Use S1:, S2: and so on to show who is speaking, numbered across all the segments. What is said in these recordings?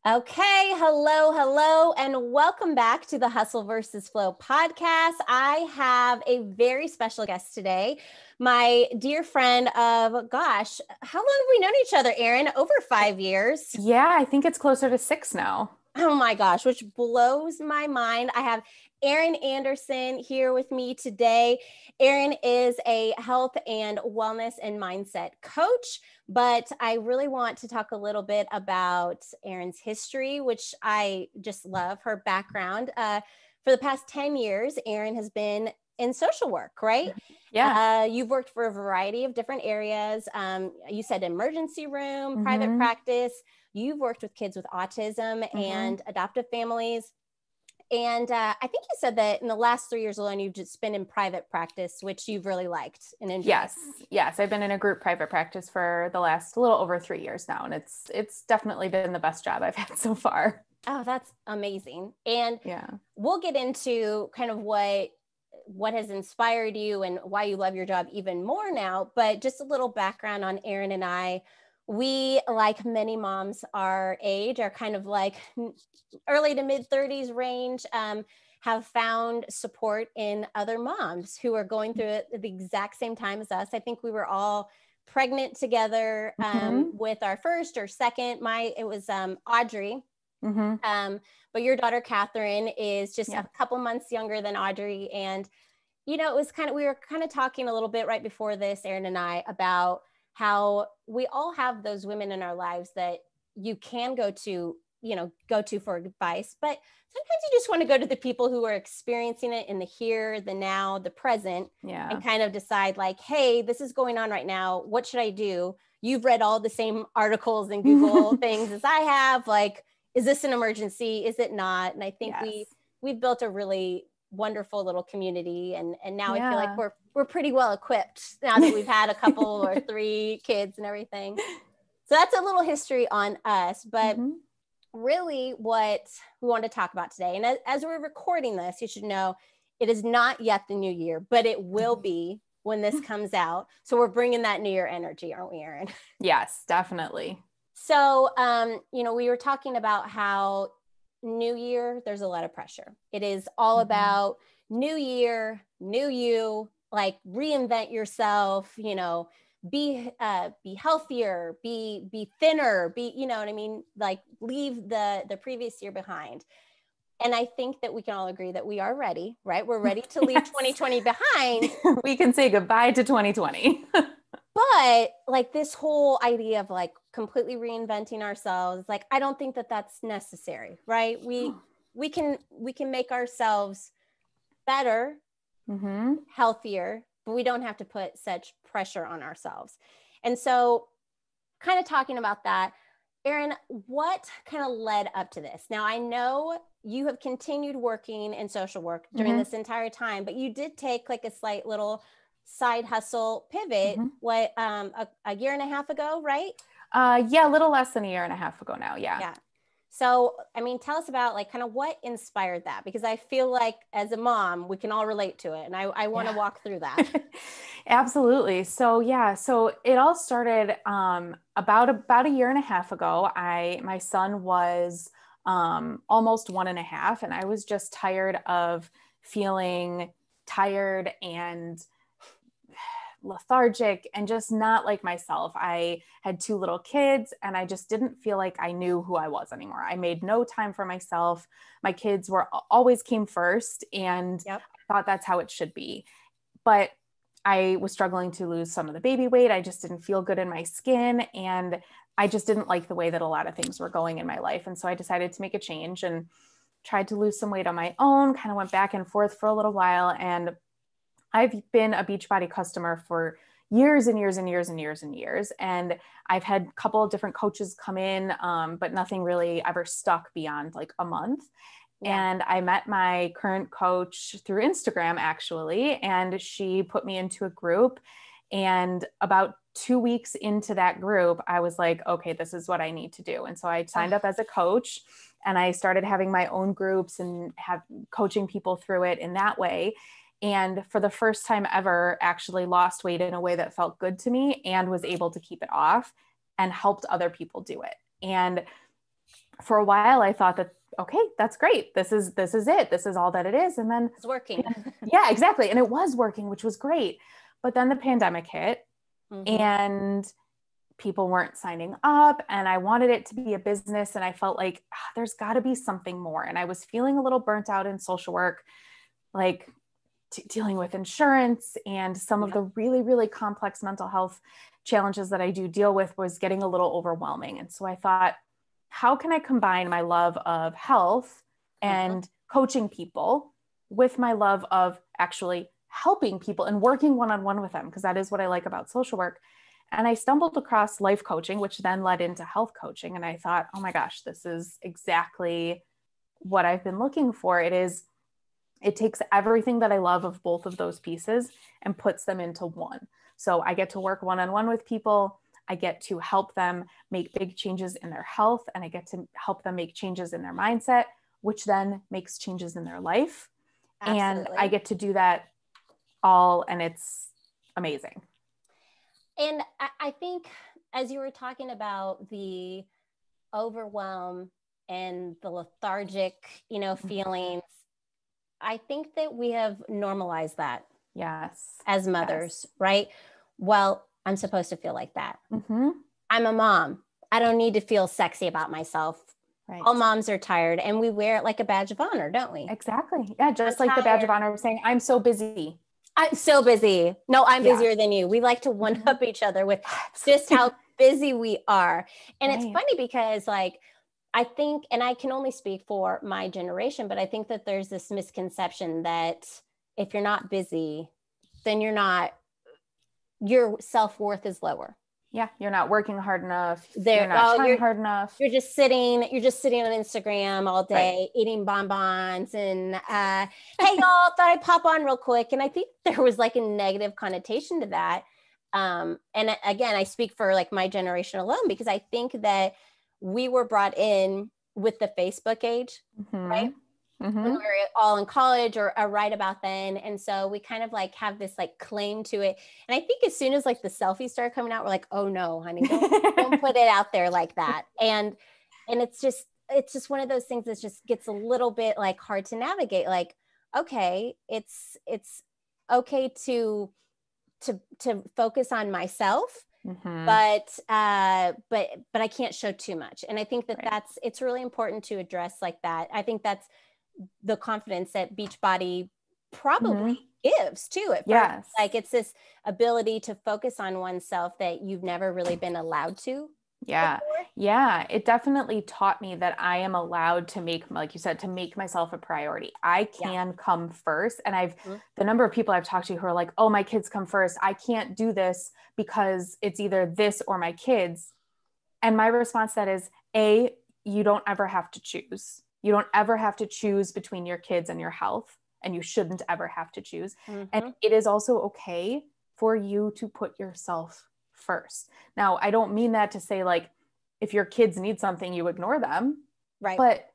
S1: Okay, hello, and welcome back to the Hustle versus Flow podcast. I have a very special guest today, my dear friend of, gosh, how long have we known each other, Erin? Over 5 years.
S2: Yeah, I think it's closer to 6 now.
S1: Oh my gosh, which blows my mind. I have Erin Anderson here with me today. Erin is a health and wellness and mindset coach, but I really want to talk a little bit about Erin's history, which I just love her background. For the past 10 years, Erin has been in social work, right?
S2: Yeah.
S1: You've worked for a variety of different areas. You said emergency room, private
S2: Mm-hmm.
S1: practice. You've worked with kids with autism and adoptive families. And I think you said that in the last 3 years alone, you've just been in private practice, which you've really liked and enjoyed.
S2: Yes. I've been in a group private practice for the last a little over 3 years now, and it's definitely been the best job I've had so far.
S1: Oh, that's amazing. And
S2: Yeah.
S1: we'll get into kind of what has inspired you and why you love your job even more now. But just a little background on Erin and I. We, like many moms our age, are kind of like early to mid 30s range, have found support in other moms who are going through it at the exact same time as us. I think we were all pregnant together with our first or second. It was Audrey. But your daughter, Catherine, is just a couple months younger than Audrey. And, you know, we were kind of talking a little bit right before this, Erin and I, about how we all have those women in our lives that you can go to for advice, but sometimes you just want to go to the people who are experiencing it in the here, the now, the present, and kind of decide like, hey, this is going on right now. What should I do? You've read all the same articles and Google things as I have. Like, is this an emergency? Is it not? And I think we've built a really wonderful little community, and now I feel like we're pretty well equipped now that we've had a couple or 3 kids and everything. So that's a little history on us, but really what we want to talk about today, and as we're recording this, you should know it is not yet the new year, but it will be when this comes out. So we're bringing that new year energy, aren't we, Erin?
S2: Yes, definitely.
S1: So, we were talking about how new year, there's a lot of pressure. It is all about new year, new you, like reinvent yourself, be healthier, be thinner, you know what I mean? Like leave the previous year behind. And I think that we can all agree that we are ready, right? We're ready to leave 2020 behind.
S2: We can say goodbye to 2020.
S1: But like this whole idea of like completely reinventing ourselves, like, I don't think that that's necessary, right? We can make ourselves better, healthier, but we don't have to put such pressure on ourselves. And so kind of talking about that, Erin, what kind of led up to this? Now, I know you have continued working in social work during this entire time, but you did take like a slight little side hustle pivot, a year and a half ago, right?
S2: A little less than a year and a half ago now. Yeah.
S1: So, I mean, tell us about like kind of what inspired that, because I feel like as a mom, we can all relate to it. And I want to walk through that.
S2: Absolutely. So it all started about a year and a half ago. My son was almost 1.5, and I was just tired of feeling tired and lethargic and just not like myself. I had 2 little kids, and I just didn't feel like I knew who I was anymore. I made no time for myself. My kids always came first, and I thought that's how it should be. But I was struggling to lose some of the baby weight. I just didn't feel good in my skin, and I just didn't like the way that a lot of things were going in my life. And so I decided to make a change and tried to lose some weight on my own, kind of went back and forth for a little while. And I've been a Beachbody customer for years and years and years and years and years. And I've had a couple of different coaches come in, but nothing really ever stuck beyond like a month. And I met my current coach through Instagram, actually, and she put me into a group. And about 2 weeks into that group, I was like, okay, this is what I need to do. And so I signed up as a coach, and I started having my own groups and coaching people through it in that way. And for the first time ever, actually lost weight in a way that felt good to me and was able to keep it off and helped other people do it. And for a while I thought that, okay, that's great. This is it. This is all that it is. And then
S1: It's working.
S2: yeah, exactly. And it was working, which was great. But then the pandemic hit and people weren't signing up, and I wanted it to be a business. And I felt like there's gotta be something more. And I was feeling a little burnt out in social work, like dealing with insurance and some of the really, really complex mental health challenges that I do deal with was getting a little overwhelming. And so I thought, how can I combine my love of health and coaching people with my love of actually helping people and working one-on-one with them? Because that is what I like about social work. And I stumbled across life coaching, which then led into health coaching. And I thought, oh my gosh, this is exactly what I've been looking for. It takes everything that I love of both of those pieces and puts them into one. So I get to work one-on-one with people. I get to help them make big changes in their health, and I get to help them make changes in their mindset, which then makes changes in their life. Absolutely. And I get to do that all, and it's amazing.
S1: And I think as you were talking about the overwhelm and the lethargic, feelings, I think that we have normalized that.
S2: Yes.
S1: As mothers, right? Well, I'm supposed to feel like that. I'm a mom. I don't need to feel sexy about myself. Right. All moms are tired, and we wear it like a badge of honor, don't we?
S2: Exactly. Yeah. Just like the badge of honor of saying, I'm so busy.
S1: I'm so busy. No, I'm busier than you. We like to one up each other with just how busy we are. And it's funny because I think, and I can only speak for my generation, but I think that there's this misconception that if you're not busy, then your self-worth is lower.
S2: Yeah. You're not working hard enough. You're not trying hard enough.
S1: You're just sitting on Instagram all day, eating bonbons and, hey y'all, thought I'd pop on real quick. And I think there was like a negative connotation to that. And again, I speak for like my generation alone, because I think that we were brought in with the Facebook age, right? When we were all in college or right about then. And so we kind of like have this like claim to it. And I think as soon as like the selfies started coming out, we're like, oh no, honey, don't put it out there like that. And it's just one of those things that just gets a little bit like hard to navigate. Like, okay, it's okay to focus on myself, but I can't show too much. And I think that it's really important to address like that. I think that's the confidence that Beachbody probably gives too. At first, like it's this ability to focus on oneself that you've never really been allowed to.
S2: Yeah.
S1: Before.
S2: Yeah. It definitely taught me that I am allowed to make, like you said, to make myself a priority. I can come first. And the number of people I've talked to who are like, oh, my kids come first. I can't do this because it's either this or my kids. And my response to that is, you don't ever have to choose. You don't ever have to choose between your kids and your health, and you shouldn't ever have to choose. And it is also okay for you to put yourself first. Now, I don't mean that to say like, if your kids need something, you ignore them. Right. But,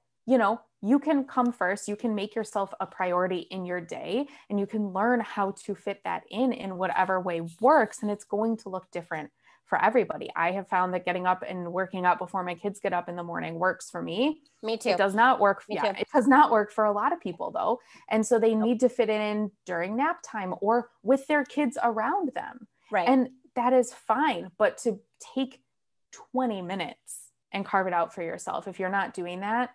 S2: you can come first. You can make yourself a priority in your day, and you can learn how to fit that in whatever way works. And it's going to look different for everybody. I have found that getting up and working out before my kids get up in the morning works for me.
S1: Me too.
S2: It does not work. It does not work for a lot of people though. And so they need to fit it in during nap time or with their kids around them.
S1: Right.
S2: And that is fine. But to take 20 minutes and carve it out for yourself, if you're not doing that,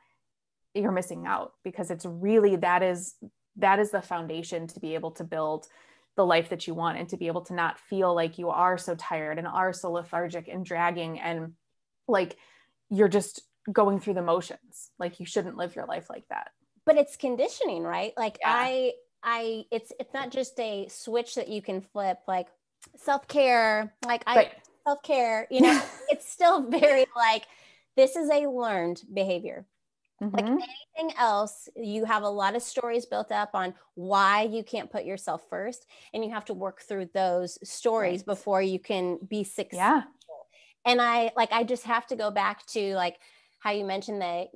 S2: you're missing out, because it's really, that is the foundation to be able to build the life that you want, and to be able to not feel like you are so tired and are so lethargic and dragging and like you're just going through the motions. Like you shouldn't live your life like that.
S1: But it's conditioning, right? Like it's not just a switch that you can flip, like self-care, self-care, it's still very like, this is a learned behavior. Like anything else, you have a lot of stories built up on why you can't put yourself first, and you have to work through those stories before you can be successful. Yeah. And I just have to go back to like how you mentioned that,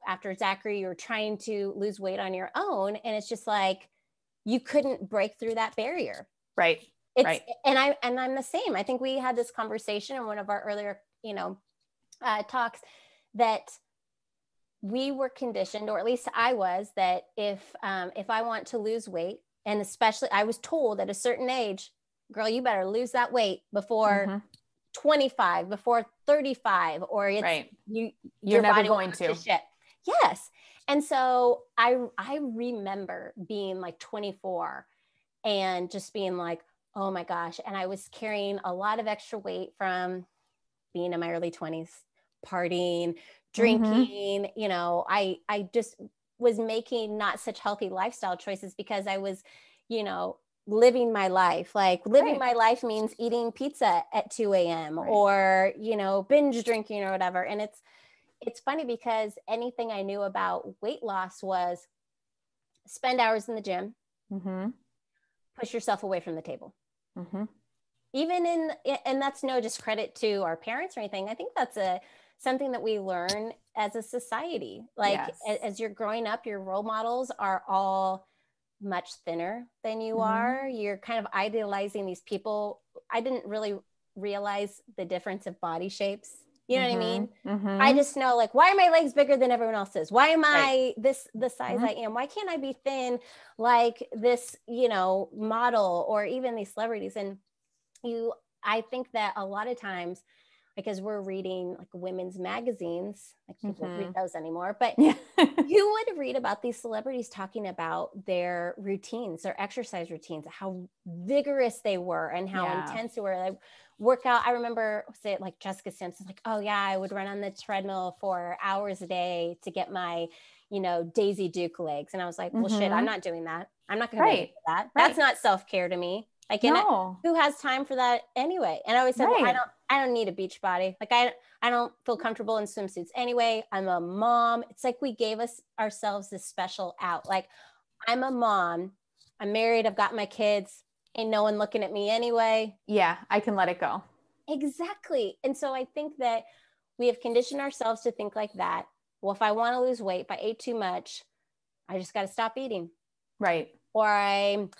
S1: after Zachary, you were trying to lose weight on your own, and it's just like, you couldn't break through that barrier.
S2: Right.
S1: And I'm the same. I think we had this conversation in one of our earlier, talks, that we were conditioned, or at least I was, that if I want to lose weight, and especially I was told at a certain age, girl, you better lose that weight before 25, before 35, or it's
S2: right.
S1: you're
S2: your never body going to
S1: shit. Yes. And so I remember being like 24 and just being like, oh my gosh. And I was carrying a lot of extra weight from being in my early 20s, partying, drinking, you know, I just was making not such healthy lifestyle choices because I was, you know, living my life. Like living my life means eating pizza at 2 a.m. or, you know, binge drinking or whatever. And it's funny because anything I knew about weight loss was spend hours in the gym, push yourself away from the table. Even and that's no discredit to our parents or anything. I think that's something that we learn as a society. Like as you're growing up, your role models are all much thinner than you are. You're kind of idolizing these people. I didn't really realize the difference of body shapes. You know what I mean? I just know, like, why are my legs bigger than everyone else's? Why am I the size I am? Why can't I be thin like this, you know, model or even these celebrities? And I think that a lot of times, because we're reading like women's magazines, like people don't read those anymore, but you would read about these celebrities talking about their routines, their exercise routines, how vigorous they were and how intense they were. Like workout. I remember, say, like Jessica Simpson, like, oh yeah, I would run on the treadmill for hours a day to get my, you know, Daisy Duke legs. And I was like, well, shit, I'm not doing that. I'm not going to do that. That's not self-care to me. Like, who has time for that anyway? And I always said, well, I don't need a beach body. Like I don't feel comfortable in swimsuits anyway. I'm a mom. It's like we gave ourselves this special out. Like, I'm a mom. I'm married. I've got my kids. Ain't no one looking at me anyway.
S2: Yeah, I can let it go.
S1: Exactly. And so I think that we have conditioned ourselves to think like that. Well, if I want to lose weight, if I ate too much, I just got to stop eating.
S2: Right.
S1: Or I'm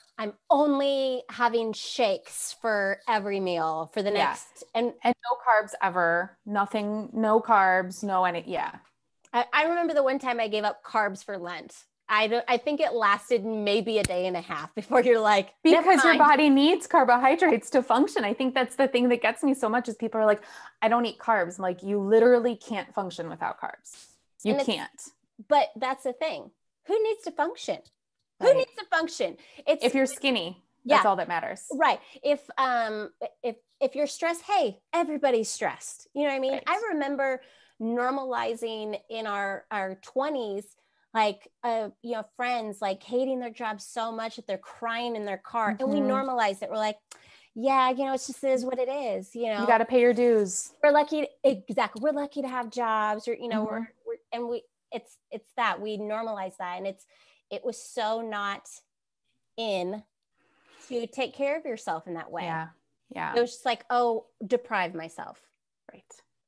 S1: only having shakes for every meal for the next
S2: and no carbs ever. Nothing, no carbs, no any. Yeah.
S1: I remember the one time I gave up carbs for Lent. I think it lasted maybe a day and a half before you're like,
S2: because your body needs carbohydrates to function. I think that's the thing that gets me so much is people are like, I don't eat carbs. I'm like, you literally can't function without carbs. You can't.
S1: But that's the thing. Who needs to function? Who needs to function? It's
S2: if you're skinny, that's all that matters.
S1: Right. If you're stressed, hey, everybody's stressed. You know what I mean? I remember normalizing in our 20s, like, you know, friends like hating their jobs so much that they're crying in their car. And we normalized it. We're like, yeah, you know, it's just is what it is. You know,
S2: you got to pay your dues.
S1: We're lucky. Exactly. We're lucky to have jobs, or, you know, it's that we normalize that. And it was so not in to take care of yourself in that way.
S2: Yeah.
S1: It was just like, oh, deprive myself.
S2: Right.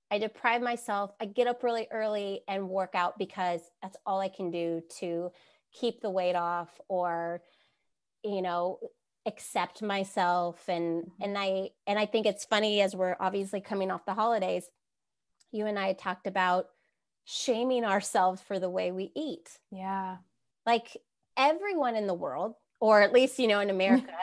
S1: I deprive myself. I get up really early and work out because that's all I can do to keep the weight off, or, you know, accept myself. And I think it's funny, as we're obviously coming off the holidays, you and I talked about shaming ourselves for the way we eat.
S2: Yeah.
S1: Like everyone in the world, or at least, you know, in America,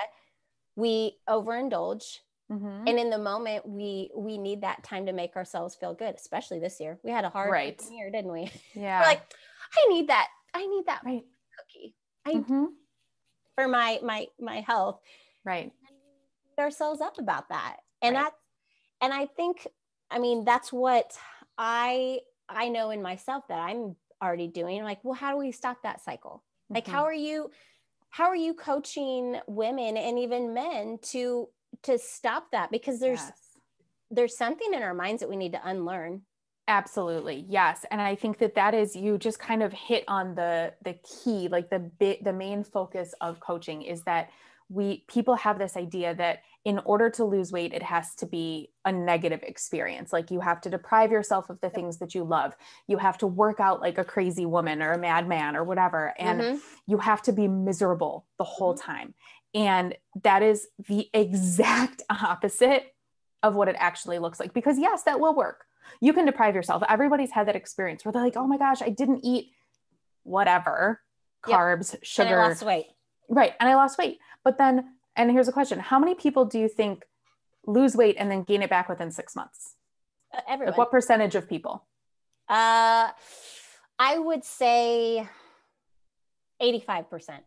S1: we overindulge. And in the moment, we need that time to make ourselves feel good, especially this year. We had a hard year, didn't we?
S2: Yeah.
S1: We're like, I need that cookie. For my health.
S2: Right.
S1: Beat ourselves up about that. And I think, I mean, that's what I know in myself that I'm already doing. Like, well, how do we stop that cycle? Like, how are you coaching women and even men to stop that? Because there's something in our minds that we need to unlearn.
S2: Absolutely. Yes. And I think that is, you just kind of hit on the key, like the main focus of coaching is that people have this idea that in order to lose weight, it has to be a negative experience. Like you have to deprive yourself of the things that you love. You have to work out like a crazy woman or a madman or whatever. And you have to be miserable the whole time. And that is the exact opposite of what it actually looks like. Because yes, that will work. You can deprive yourself. Everybody's had that experience where they're like, oh my gosh, I didn't eat whatever, carbs, sugar.
S1: And I lost weight.
S2: Right. And I lost weight. But then, and here's a question. How many people do you think lose weight and then gain it back within 6 months?
S1: Everyone.
S2: Like what percentage of people?
S1: I would say 85%.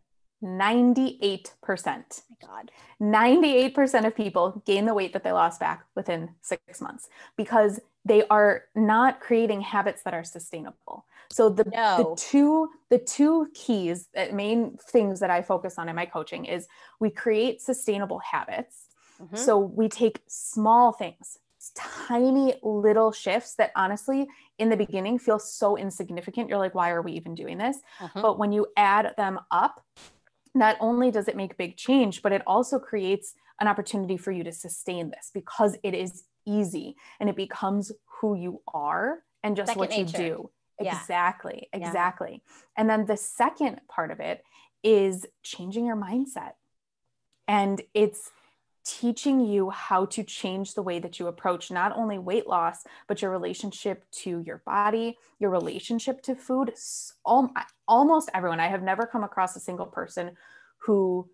S2: 98%.
S1: Oh my God.
S2: 98% of people gain the weight that they lost back within 6 months because they are not creating habits that are sustainable. So the two keys, main things that I focus on in my coaching is we create sustainable habits. Mm-hmm. So we take small things, tiny little shifts that honestly in the beginning feel so insignificant. You're like, why are we even doing this? Mm-hmm. But when you add them up, not only does it make big change, but it also creates an opportunity for you to sustain this because it is easy and it becomes who you are and just second what nature. You do. Yeah. Exactly. Yeah. And then the second part of it is changing your mindset. And it's teaching you how to change the way that you approach not only weight loss, but your relationship to your body, your relationship to food. Almost everyone, I have never come across a single person who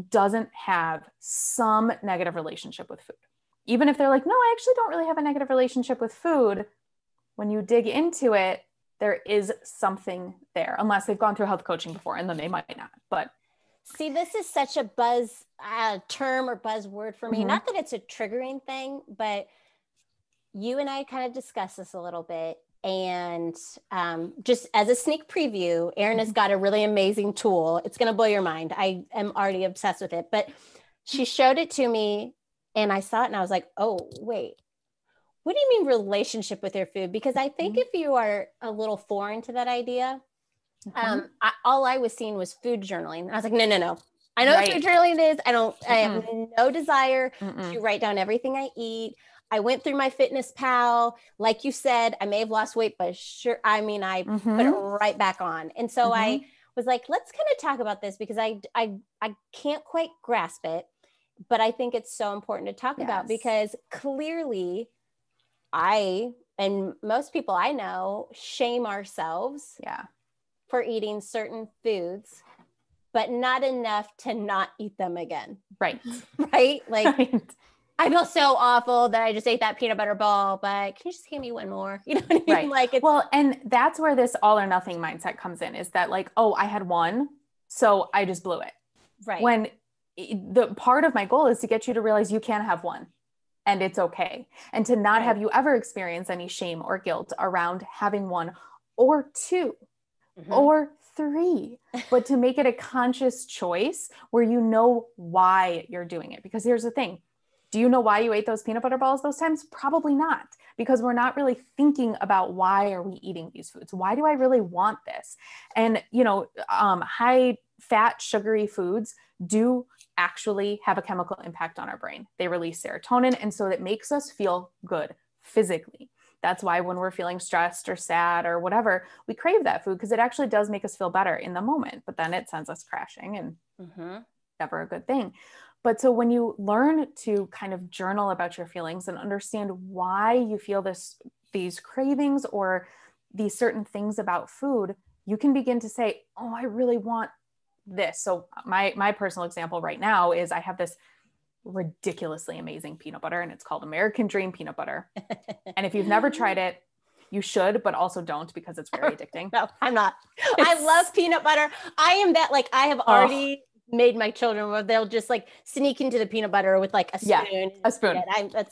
S2: doesn't have some negative relationship with food. Even if they're like, no, I actually don't really have a negative relationship with food. When you dig into it, there is something there, unless they've gone through health coaching before, and then they might not. But
S1: see, this is such a buzz term or buzzword for me. Mm-hmm. Not that it's a triggering thing, but you and I kind of discussed this a little bit. And just as a sneak preview, Erin has got a really amazing tool. It's going to blow your mind. I am already obsessed with it. But she showed it to me and I saw it and I was like, oh, wait. What do you mean relationship with your food? Because I think if you are a little foreign to that idea, all I was seeing was food journaling. And I was like, no. I know what food journaling is. I have no desire to write down everything I eat. I went through my Fitness Pal. Like you said, I may have lost weight, but I put it right back on. And so I was like, let's kind of talk about this because I can't quite grasp it, but I think it's so important to talk about because clearly I, and most people I know, shame ourselves for eating certain foods, but not enough to not eat them again.
S2: Right.
S1: Right? Like, I feel so awful that I just ate that peanut butter ball, but can you just give me one more? You know what I mean?
S2: Right.
S1: Like
S2: well, and that's where this all or nothing mindset comes in, is that like, oh, I had one, so I just blew it.
S1: Right.
S2: When the part of my goal is to get you to realize you can have one and it's okay. And to not have you ever experience any shame or guilt around having one or two or three, but to make it a conscious choice where you know why you're doing it. Because here's the thing. Do you know why you ate those peanut butter balls those times? Probably not, because we're not really thinking about why are we eating these foods? Why do I really want this? And, high fat, sugary foods do actually have a chemical impact on our brain. They release serotonin. And so it makes us feel good physically. That's why when we're feeling stressed or sad or whatever, we crave that food because it actually does make us feel better in the moment, but then it sends us crashing and never a good thing. But so when you learn to kind of journal about your feelings and understand why you feel these cravings or these certain things about food, you can begin to say, oh, I really want this. So my personal example right now is I have this ridiculously amazing peanut butter and it's called American Dream peanut butter. And if you've never tried it, you should, but also don't because it's very addicting.
S1: No, I'm not. I love peanut butter. I am that, like, I have already made my children where they'll just like sneak into the peanut butter with like a spoon.
S2: Yeah, a spoon.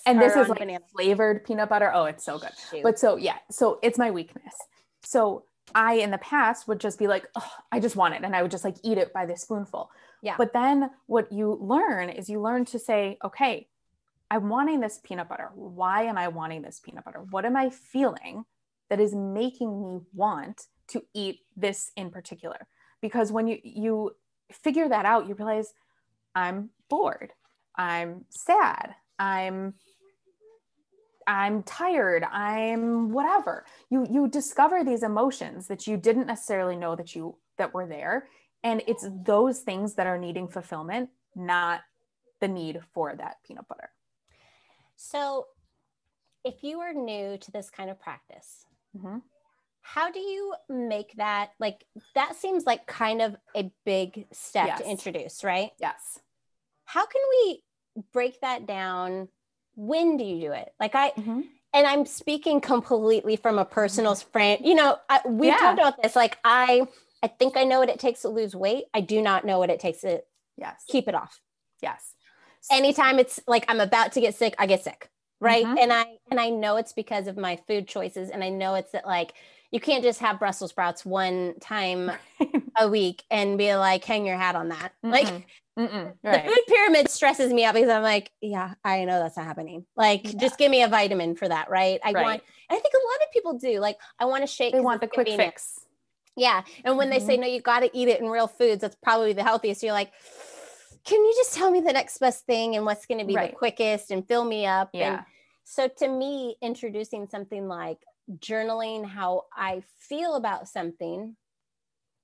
S2: And this is like flavored peanut butter. Oh, it's so good. Shoot. But so it's my weakness. So I, in the past, would just be like, oh, I just want it. And I would just like eat it by the spoonful.
S1: Yeah.
S2: But then what you learn is you learn to say, okay, I'm wanting this peanut butter. Why am I wanting this peanut butter? What am I feeling that is making me want to eat this in particular? Because when you figure that out, you realize I'm bored, I'm sad, I'm tired, I'm whatever. You discover these emotions that you didn't necessarily know that were there. And it's those things that are needing fulfillment, not the need for that peanut butter.
S1: So if you are new to this kind of practice,
S2: Mm-hmm.
S1: how do you make that, like, that seems like kind of a big step to introduce, right?
S2: Yes.
S1: How can we break that down? When do you do it? Like and I'm speaking completely from a personal frame. You know, we've talked about this. Like, I think I know what it takes to lose weight. I do not know what it takes to keep it off.
S2: Yes.
S1: Anytime it's like I'm about to get sick, I get sick. Right. And I know it's because of my food choices. And I know it's that, like, you can't just have Brussels sprouts one time a week and be like, hang your hat on that. Like, the food pyramid stresses me out because I'm like, yeah, I know that's not happening. Like, just give me a vitamin for that. Right. I think a lot of people do. Like, I want to shake.
S2: They want the quick fix.
S1: Yeah. And when they say, no, you got to eat it in real foods, that's probably the healthiest. You're like, can you just tell me the next best thing and what's going to be the quickest and fill me up?
S2: Yeah.
S1: And so to me, introducing something like journaling how I feel about something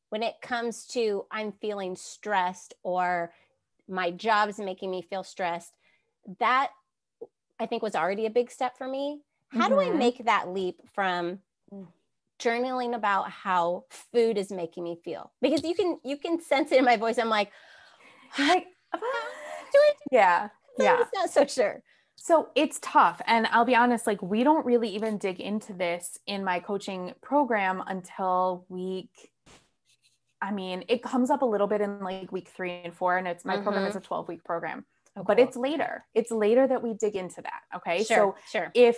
S1: when it comes to I'm feeling stressed or my job is making me feel stressed, that I think was already a big step for me. How do I make that leap from journaling about how food is making me feel? Because you can sense it in my voice. I'm like,
S2: yeah.
S1: I'm just not so sure.
S2: So it's tough. And I'll be honest, like, we don't really even dig into this in my coaching program until it comes up a little bit in like week 3 and 4, and my program is a 12-week program, but it's later that we dig into that. Okay.
S1: Sure.
S2: If,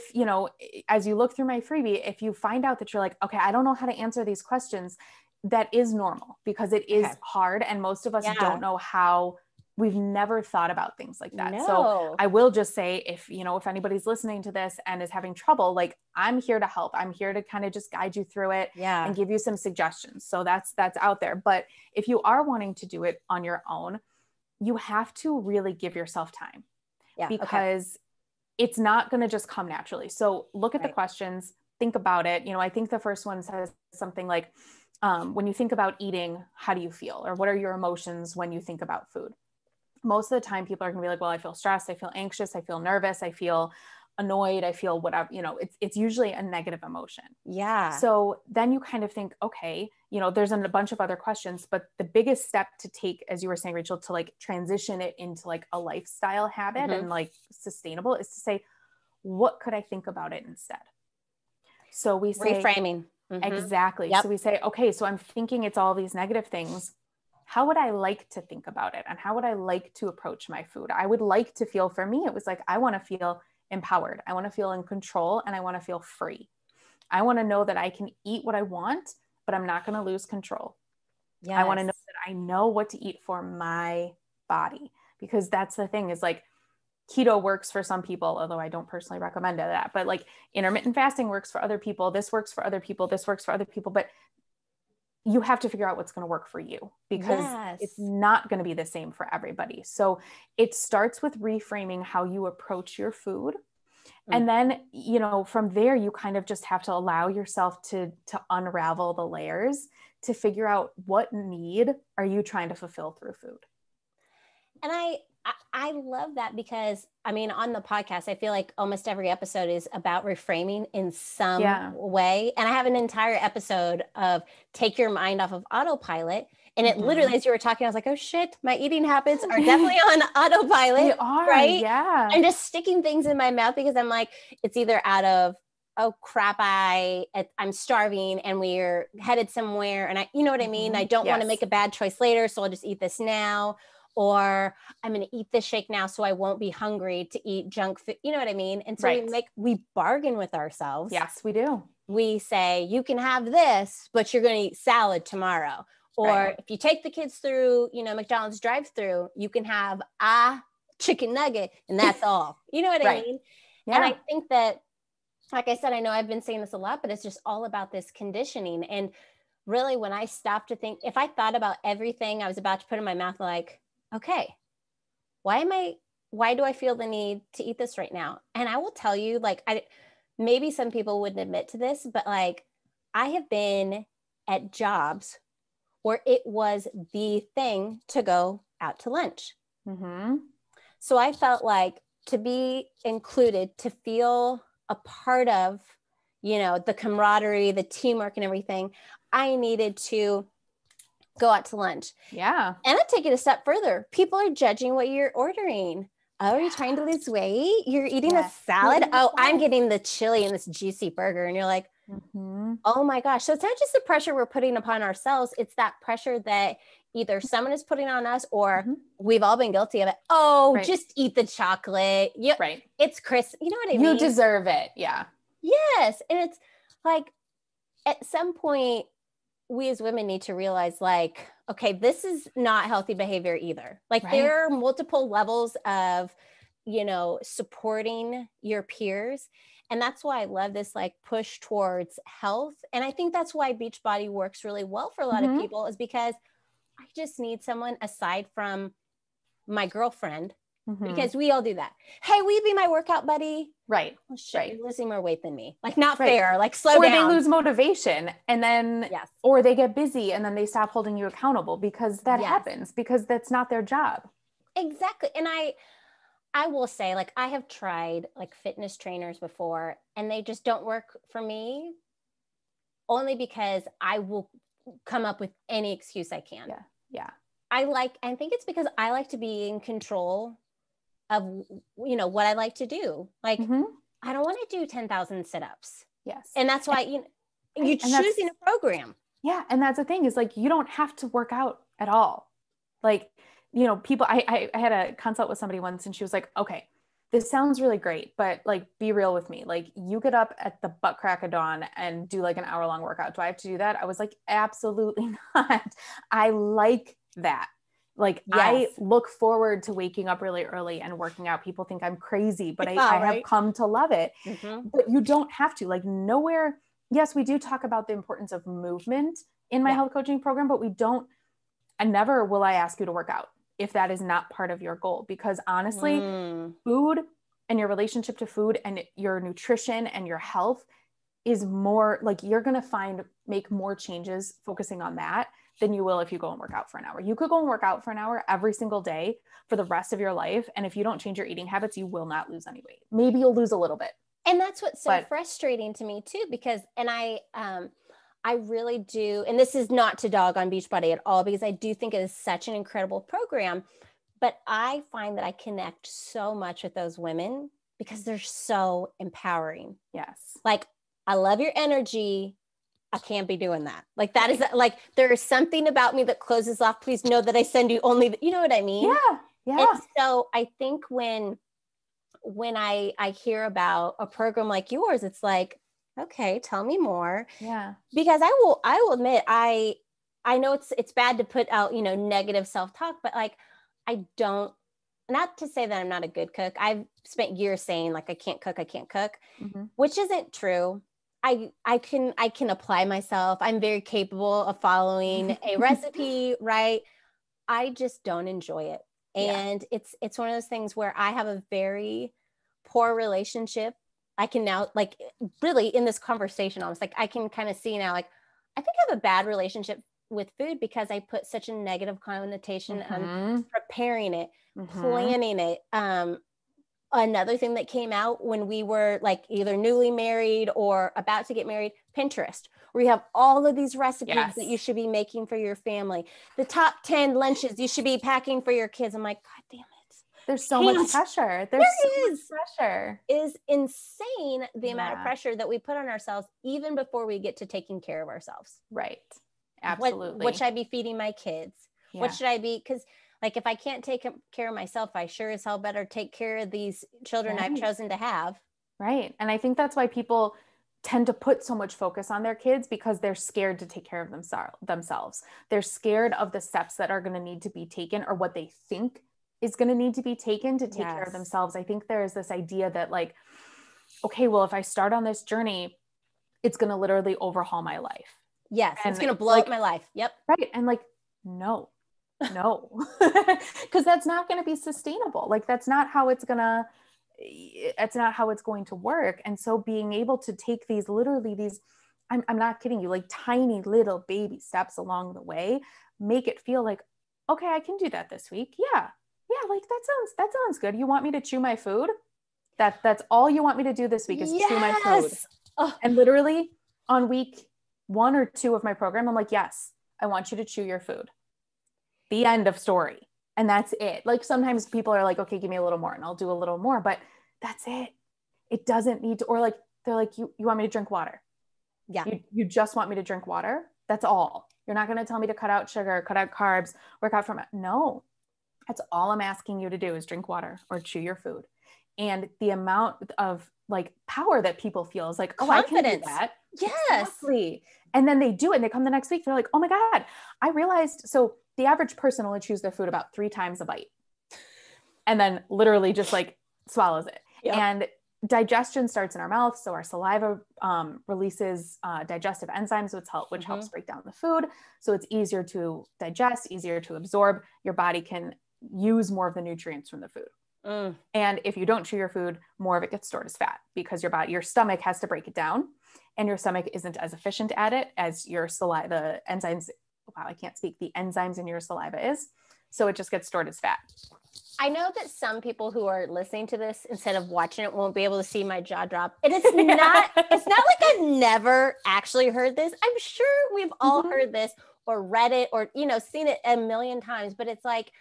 S2: as you look through my freebie, if you find out that you're like, okay, I don't know how to answer these questions, that is normal because it is hard. And most of us don't know how. We've never thought about things like that.
S1: No.
S2: So I will just say, if anybody's listening to this and is having trouble, like, I'm here to help. I'm here to kind of just guide you through it and give you some suggestions. So that's out there. But if you are wanting to do it on your own, you have to really give yourself time because it's not going to just come naturally. So look at the questions, think about it. I think the first one says something like, when you think about eating, how do you feel? Or what are your emotions when you think about food? Most of the time people are going to be like, well, I feel stressed. I feel anxious. I feel nervous. I feel annoyed. I feel whatever, it's usually a negative emotion.
S1: Yeah.
S2: So then you kind of think, okay, there's a bunch of other questions, but the biggest step to take, as you were saying, Rachel, to like transition it into like a lifestyle habit and like sustainable, is to say, what could I think about it instead? So we say
S1: reframing.
S2: Exactly. Yep. So we say, okay, so I'm thinking it's all these negative things. How would I like to think about it? And how would I like to approach my food? I would like to feel, for me, it was like, I want to feel empowered. I want to feel in control, and I want to feel free. I want to know that I can eat what I want, but I'm not going to lose control. Yes. I want to know that I know what to eat for my body, because that's the thing, is like, keto works for some people, although I don't personally recommend that, but like intermittent fasting works for other people. This works for other people. This works for other people. But you have to figure out what's going to work for you, because it's not going to be the same for everybody. So it starts with reframing how you approach your food. And then, from there, you kind of just have to allow yourself to unravel the layers to figure out what need are you trying to fulfill through food.
S1: And I love that, because on the podcast, I feel like almost every episode is about reframing in some way. And I have an entire episode of take your mind off of autopilot. And it literally, as you were talking, I was like, oh shit, my eating habits are definitely on autopilot.
S2: They are,
S1: right?
S2: Yeah.
S1: I'm just sticking things in my mouth because I'm like, it's either out of, oh crap, I'm starving and we're headed somewhere. And I mean? I don't want to make a bad choice later. So I'll just eat this now. Or I'm going to eat this shake now so I won't be hungry to eat junk food. You know what I mean? And so we bargain with ourselves.
S2: Yes, we do.
S1: We say, you can have this, but you're going to eat salad tomorrow. Or if you take the kids through, McDonald's drive-through, you can have a chicken nugget and that's all. You know what I mean? Yeah. And I think that, like I said, I know I've been saying this a lot, but it's just all about this conditioning. And really, when I stopped to think, if I thought about everything I was about to put in my mouth, like, okay, why do I feel the need to eat this right now? And I will tell you, like, maybe some people wouldn't admit to this, but like, I have been at jobs where it was the thing to go out to lunch. So I felt like to be included, to feel a part of, the camaraderie, the teamwork and everything, I needed to go out to lunch.
S2: Yeah.
S1: And I'll take it a step further. People are judging what you're ordering. Oh, are you trying to lose weight? You're eating a salad? Oh, I'm getting the chili and this juicy burger. And you're like, oh my gosh. So it's not just the pressure we're putting upon ourselves. It's that pressure that either someone is putting on us or we've all been guilty of it. Oh, just eat the chocolate.
S2: Right.
S1: It's crisp. You know what I mean?
S2: You deserve it. Yeah.
S1: Yes. And it's like, at some point, we as women need to realize, like, okay, this is not healthy behavior either. Like there are multiple levels of, supporting your peers. And that's why I love this like push towards health. And I think that's why Beachbody works really well for a lot of people, is because I just need someone aside from my girlfriend, because we all do that. Hey, will you be my workout buddy?
S2: Right.
S1: Oh, shit, you're losing more weight than me. Like not fair, like slow
S2: down. Or
S1: they
S2: lose motivation and then, or they get busy and then they stop holding you accountable because that happens, because that's not their job.
S1: Exactly. And I will say, like, I have tried like fitness trainers before and they just don't work for me, only because I will come up with any excuse I can.
S2: Yeah.
S1: I think it's because I like to be in control of, what I like to do. Like, I don't want to do 10,000 sit-ups.
S2: Yes.
S1: And that's why, you're choosing a program.
S2: Yeah. And that's the thing, is like, you don't have to work out at all. Like, people, I had a consult with somebody once and she was like, okay, this sounds really great, but like, be real with me. Like you get up at the butt crack of dawn and do like an hour-long workout. Do I have to do that? I was like, absolutely not. I like that. Like I look forward to waking up really early and working out. People think I'm crazy, but I have come to love it. But you don't have to. Like nowhere. Yes, we do talk about the importance of movement in my health coaching program, but and never will I ask you to work out if that is not part of your goal, because honestly, food and your relationship to food and your nutrition and your health is more like, you're going to make more changes focusing on that than you will if you go and work out for an hour. You could go and work out for an hour every single day for the rest of your life. And if you don't change your eating habits, you will not lose any weight. Maybe you'll lose a little bit.
S1: And that's what's so frustrating to me too, because, and I really do, and this is not to dog on Beachbody at all, because I do think it is such an incredible program, but I find that I connect so much with those women because they're so empowering.
S2: Yes.
S1: Like, I love your energy. I can't be doing that. Like that is like, there is something about me that closes off. Please know that I send you only, you know what I mean?
S2: Yeah.
S1: And so I think when I hear about a program like yours, it's like, okay, tell me more.
S2: Yeah.
S1: Because I will admit, I know it's bad to put out, negative self-talk, but like, I don't, not to say that I'm not a good cook. I've spent years saying like, I can't cook, which isn't true. I can apply myself. I'm very capable of following a recipe, right? I just don't enjoy it. And it's one of those things where I have a very poor relationship. I can now, like, really in this conversation, almost like I can kind of see now, like, I think I have a bad relationship with food because I put such a negative connotation on preparing it, planning it. Another thing that came out when we were like either newly married or about to get married, Pinterest, where you have all of these recipes that you should be making for your family. The top 10 lunches you should be packing for your kids. I'm like, God damn it.
S2: There's so much pressure. There's so much pressure.
S1: It is insane the amount of pressure that we put on ourselves even before we get to taking care of ourselves.
S2: Right. Absolutely.
S1: What should I be feeding my kids? What should I be? Because like, if I can't take care of myself, I sure as hell better take care of these children I've chosen to have.
S2: Right. And I think that's why people tend to put so much focus on their kids, because they're scared to take care of themselves. They're scared of the steps that are going to need to be taken, or what they think is going to need to be taken to take care of themselves. I think there is this idea that like, okay, well, if I start on this journey, it's going to literally overhaul my life.
S1: Yes. And it's going to blow up my life. Yep.
S2: Right. And like, no, because that's not going to be sustainable. Like that's not how it's going to work. And so being able to take these, I'm not kidding you, like tiny little baby steps along the way, make it feel like, okay, I can do that this week. Yeah. Like that sounds good. You want me to chew my food? That's all you want me to do this week is chew my food.
S1: Oh.
S2: And literally on week 1 or 2 of my program, I'm like, yes, I want you to chew your food. The end of story. And that's it. Like sometimes people are like, okay, give me a little more and I'll do a little more, but that's it. It doesn't need to, or like, they're like, you want me to drink water?
S1: Yeah.
S2: You just want me to drink water? That's all. You're not going to tell me to cut out sugar, cut out carbs, work out from it. No, that's all I'm asking you to do is drink water or chew your food. And the amount of like power that people feel is like, oh,
S1: confidence.
S2: I can do that.
S1: Yes.
S2: Exactly. And then they do it and they come the next week. They're like, oh my God, I realized. So the average person only chews their food about 3 times a bite and then literally just like swallows it. Yep. And digestion starts in our mouth. So our saliva releases digestive enzymes, which helps break down the food. So it's easier to digest, easier to absorb. Your body can use more of the nutrients from the food. And if you don't chew your food, more of it gets stored as fat because your stomach has to break it down, and your stomach isn't as efficient at it as your saliva, the enzymes. Wow, I can't speak. The enzymes in your saliva is. So it just gets stored as fat.
S1: I know that some people who are listening to this instead of watching it won't be able to see my jaw drop. And it's not like I've never actually heard this. I'm sure we've all heard this or read it or, seen it a million times, but it's like,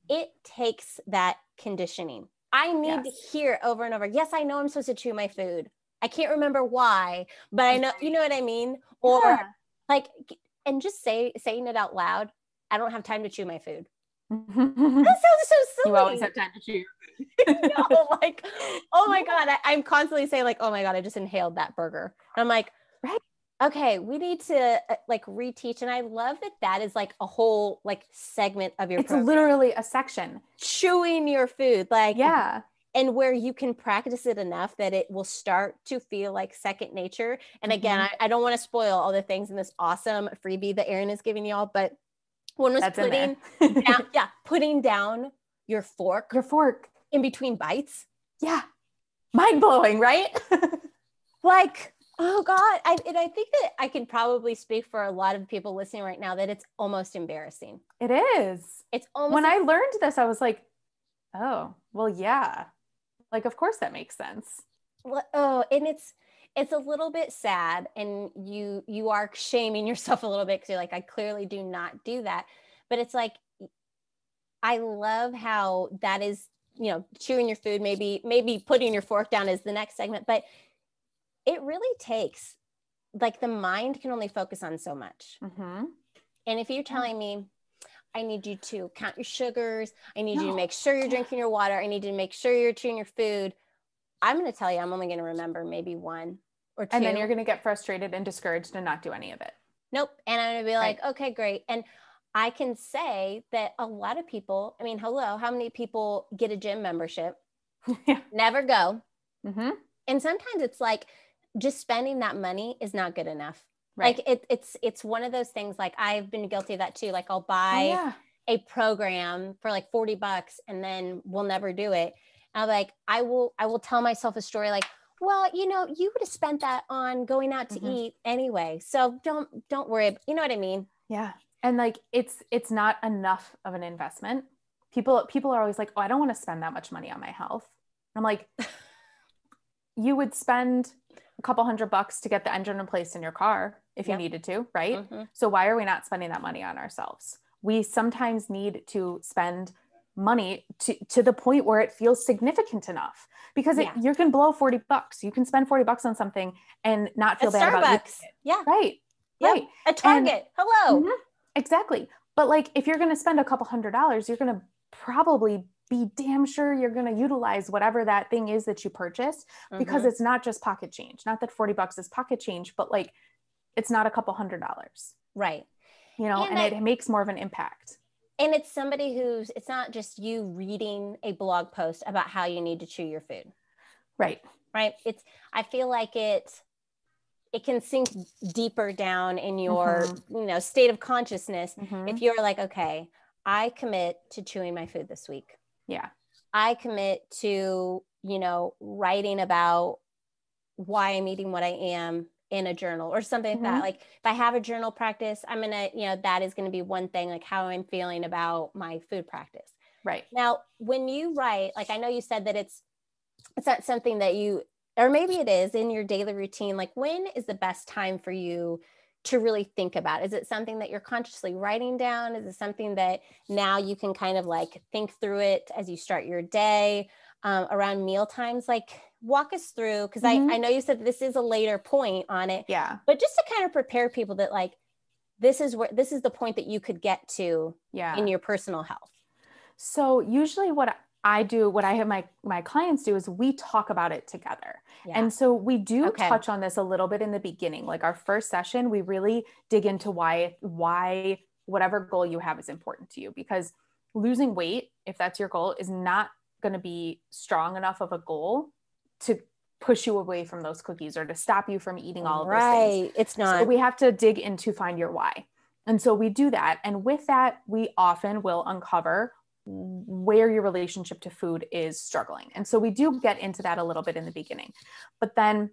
S1: it takes that conditioning. I need to hear over and over. Yes, I know I'm supposed to chew my food. I can't remember why, but I know, you know what I mean? Or like, and just saying it out loud. I don't have time to chew my food. That sounds so silly.
S2: You always have time to chew your food.
S1: No, like, oh my God. I'm constantly saying like, oh my God, I just inhaled that burger. And I'm like, right. Okay, we need to like reteach. And I love that is like a whole like segment of your program.
S2: It's literally a section.
S1: Chewing your food. Like,
S2: yeah.
S1: And where you can practice it enough that it will start to feel like second nature. And again, I don't want to spoil all the things in this awesome freebie that Erin is giving y'all, but one was putting down your fork in between bites.
S2: Yeah. Mind blowing, right?
S1: Like, oh God. I think that I can probably speak for a lot of people listening right now that it's almost embarrassing.
S2: It is.
S1: It's almost
S2: when I learned this, I was like, oh, well, yeah. Like, of course that makes sense.
S1: Oh, and it's a little bit sad, and you are shaming yourself a little bit because you're like, I clearly do not do that. But it's like, I love how that is, chewing your food, maybe putting your fork down is the next segment, but it really takes, like, the mind can only focus on so much. And if you're telling me, I need you to count your sugars, I need you to make sure you're drinking your water, I need you to make sure you're chewing your food, I'm going to tell you, I'm only going to remember maybe 1 or 2.
S2: And then you're going to get frustrated and discouraged and not do any of it.
S1: Nope. And I'm going to be like, okay, great. And I can say that a lot of people, I mean, hello, how many people get a gym membership, never go. And sometimes it's like, just spending that money is not good enough. Right. Like it's one of those things, like I've been guilty of that too. Like I'll buy a program for like $40 and then we'll never do it. I'm like, I will tell myself a story like, well, you would have spent that on going out to eat anyway. So don't worry. You know what I mean?
S2: Yeah. And like, it's not enough of an investment. People are always like, oh, I don't want to spend that much money on my health. I'm like, you would spend a couple $100 to get the engine replaced in your car if you needed to, right? So why are we not spending that money on ourselves? We sometimes need to spend money to the point where it feels significant enough, because you can blow $40. You can spend $40 on something and not feel bad about it.
S1: Yeah.
S2: Right.
S1: Yep.
S2: Right.
S1: A Target. Hello.
S2: Exactly. But like, if you're going to spend a couple $100, you're going to probably be damn sure you're going to utilize whatever that thing is that you purchased, because it's not just pocket change. Not that $40 is pocket change, but like, it's not a couple $100.
S1: Right.
S2: And it makes more of an impact.
S1: And it's somebody it's not just you reading a blog post about how you need to chew your food.
S2: Right.
S1: Right. I feel like it can sink deeper down in your, state of consciousness. If you're like, okay, I commit to chewing my food this week.
S2: Yeah.
S1: I commit to, writing about why I'm eating what I am in a journal or something like that. Like if I have a journal practice, I'm going to, that is going to be one thing, like how I'm feeling about my food practice.
S2: Right.
S1: Now, when you write, like, I know you said that it's it's not something that you, or maybe it is in your daily routine. Like, when is the best time for you to really think about? Is it something that you're consciously writing down? Is it something that now you can kind of like think through it as you start your day, around meal times? Like, walk us through, because I know you said this is a later point on it.
S2: Yeah.
S1: But just to kind of prepare people that like, this is the point that you could get to in your personal health.
S2: So usually what I do, what I have my clients do, is we talk about it together. Yeah. And so we do touch on this a little bit in the beginning. Like our first session, we really dig into why whatever goal you have is important to you, because losing weight, if that's your goal, is not going to be strong enough of a goal to push you away from those cookies or to stop you from eating all of those things.
S1: It's not.
S2: So we have to dig in to find your why. And so we do that. And with that, we often will uncover where your relationship to food is struggling. And so we do get into that a little bit in the beginning. But then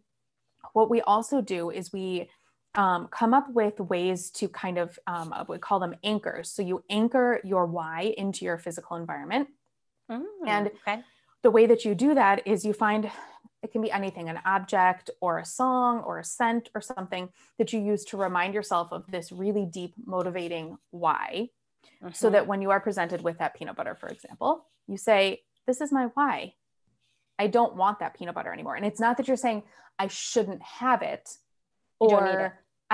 S2: what we also do is we come up with ways to kind of, we call them anchors. So you anchor your why into your physical environment. And the way that you do that is you find, it can be anything, an object or a song or a scent or something that you use to remind yourself of this really deep, motivating why. So that when you are presented with that peanut butter, for example, you say, this is my why. I don't want that peanut butter anymore. And it's not that you're saying I shouldn't have it, or you don't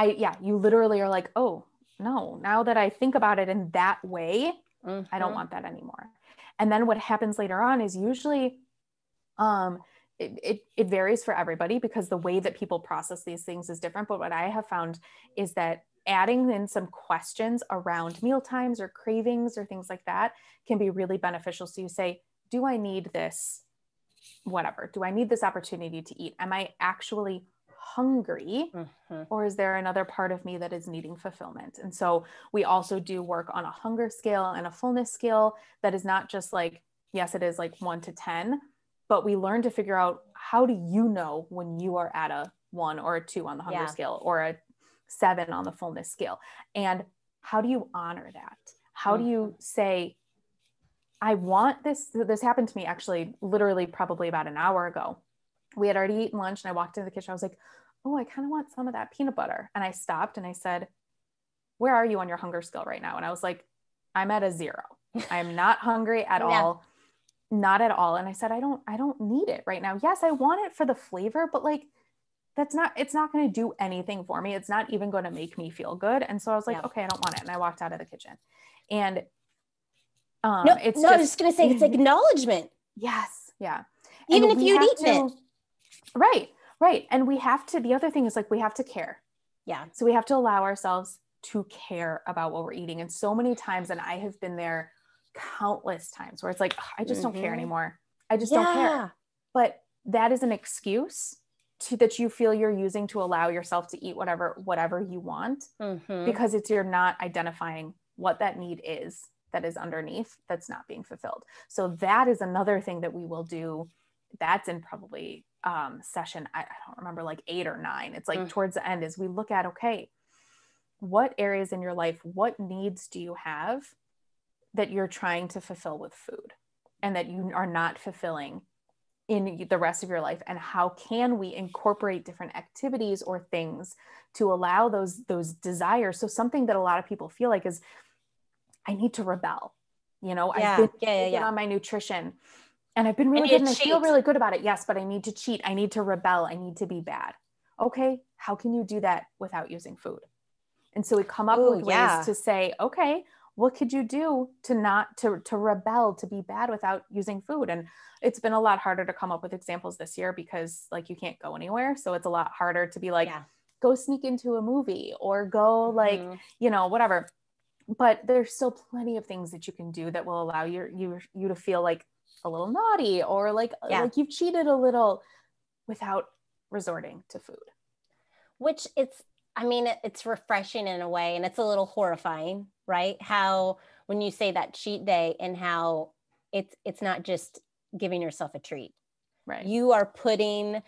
S2: need it. You literally are like, oh no, now that I think about it in that way, I don't want that anymore. And then what happens later on is usually, it varies for everybody because the way that people process these things is different. But what I have found is that adding in some questions around meal times or cravings or things like that can be really beneficial. So you say, do I need this? Whatever. Do I need this opportunity to eat? Am I actually hungry? Or is there another part of me that is needing fulfillment? And so we also do work on a hunger scale and a fullness scale that is not just like, yes, it is like 1 to 10, but we learn to figure out, how do you know when you are at a 1 or a 2 on the hunger scale, or a 7 on the fullness scale? And how do you honor that? How do you say, I want this? This happened to me actually, literally probably about an hour ago. We had already eaten lunch and I walked into the kitchen. I was like, oh, I kind of want some of that peanut butter. And I stopped and I said, where are you on your hunger scale right now? And I was like, I'm at a 0. I am not hungry at all. Not at all. And I said, I don't need it right now. Yes, I want it for the flavor, but like, it's not going to do anything for me. It's not even going to make me feel good. And so I was like, okay, I don't want it. And I walked out of the kitchen. And
S1: I was just going to say, it's acknowledgement.
S2: Yes. Yeah.
S1: Even if you'd eaten it.
S2: Right. And the other thing is like, we have to care.
S1: Yeah.
S2: So we have to allow ourselves to care about what we're eating. And so many times, and I have been there countless times, where it's like, I just don't care anymore. I just don't care. But that is an excuse that you feel you're using to allow yourself to eat whatever you want, because you're not identifying what that need is that is underneath that's not being fulfilled. So that is another thing that we will do. That's in probably session, I don't remember, like 8 or 9. It's like towards the end, is we look at, okay, what areas in your life, what needs do you have that you're trying to fulfill with food and that you are not fulfilling in the rest of your life? And how can we incorporate different activities or things to allow those desires? So something that a lot of people feel like is, I need to rebel. I've been on my nutrition and I've been really good and I feel really good about it. Yes, but I need to cheat. I need to rebel. I need to be bad. Okay. How can you do that without using food? And so we come up with ways to say, okay, what could you do to rebel, to be bad without using food? And it's been a lot harder to come up with examples this year because like you can't go anywhere. So it's a lot harder to be like, go sneak into a movie or go like, whatever. But there's still plenty of things that you can do that will allow you to feel like a little naughty or like you've cheated a little without resorting to food.
S1: Which it's refreshing in a way, and it's a little horrifying, right? How when you say that cheat day and how it's not just giving yourself a treat,
S2: right? You
S1: are putting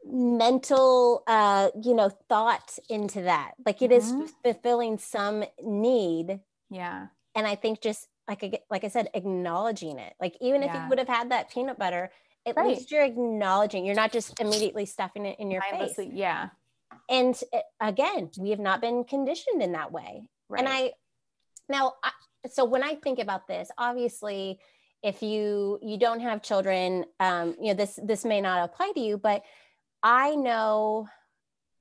S1: mental, thought into that. Like it is fulfilling some need.
S2: Yeah.
S1: And I think just like I said, acknowledging it, like even if you would have had that peanut butter, at least you're acknowledging, you're not just immediately stuffing it in your face.
S2: Yeah.
S1: And again, we have not been conditioned in that way.
S2: Right.
S1: And so when I think about this, obviously, if you don't have children, this may not apply to you, but I know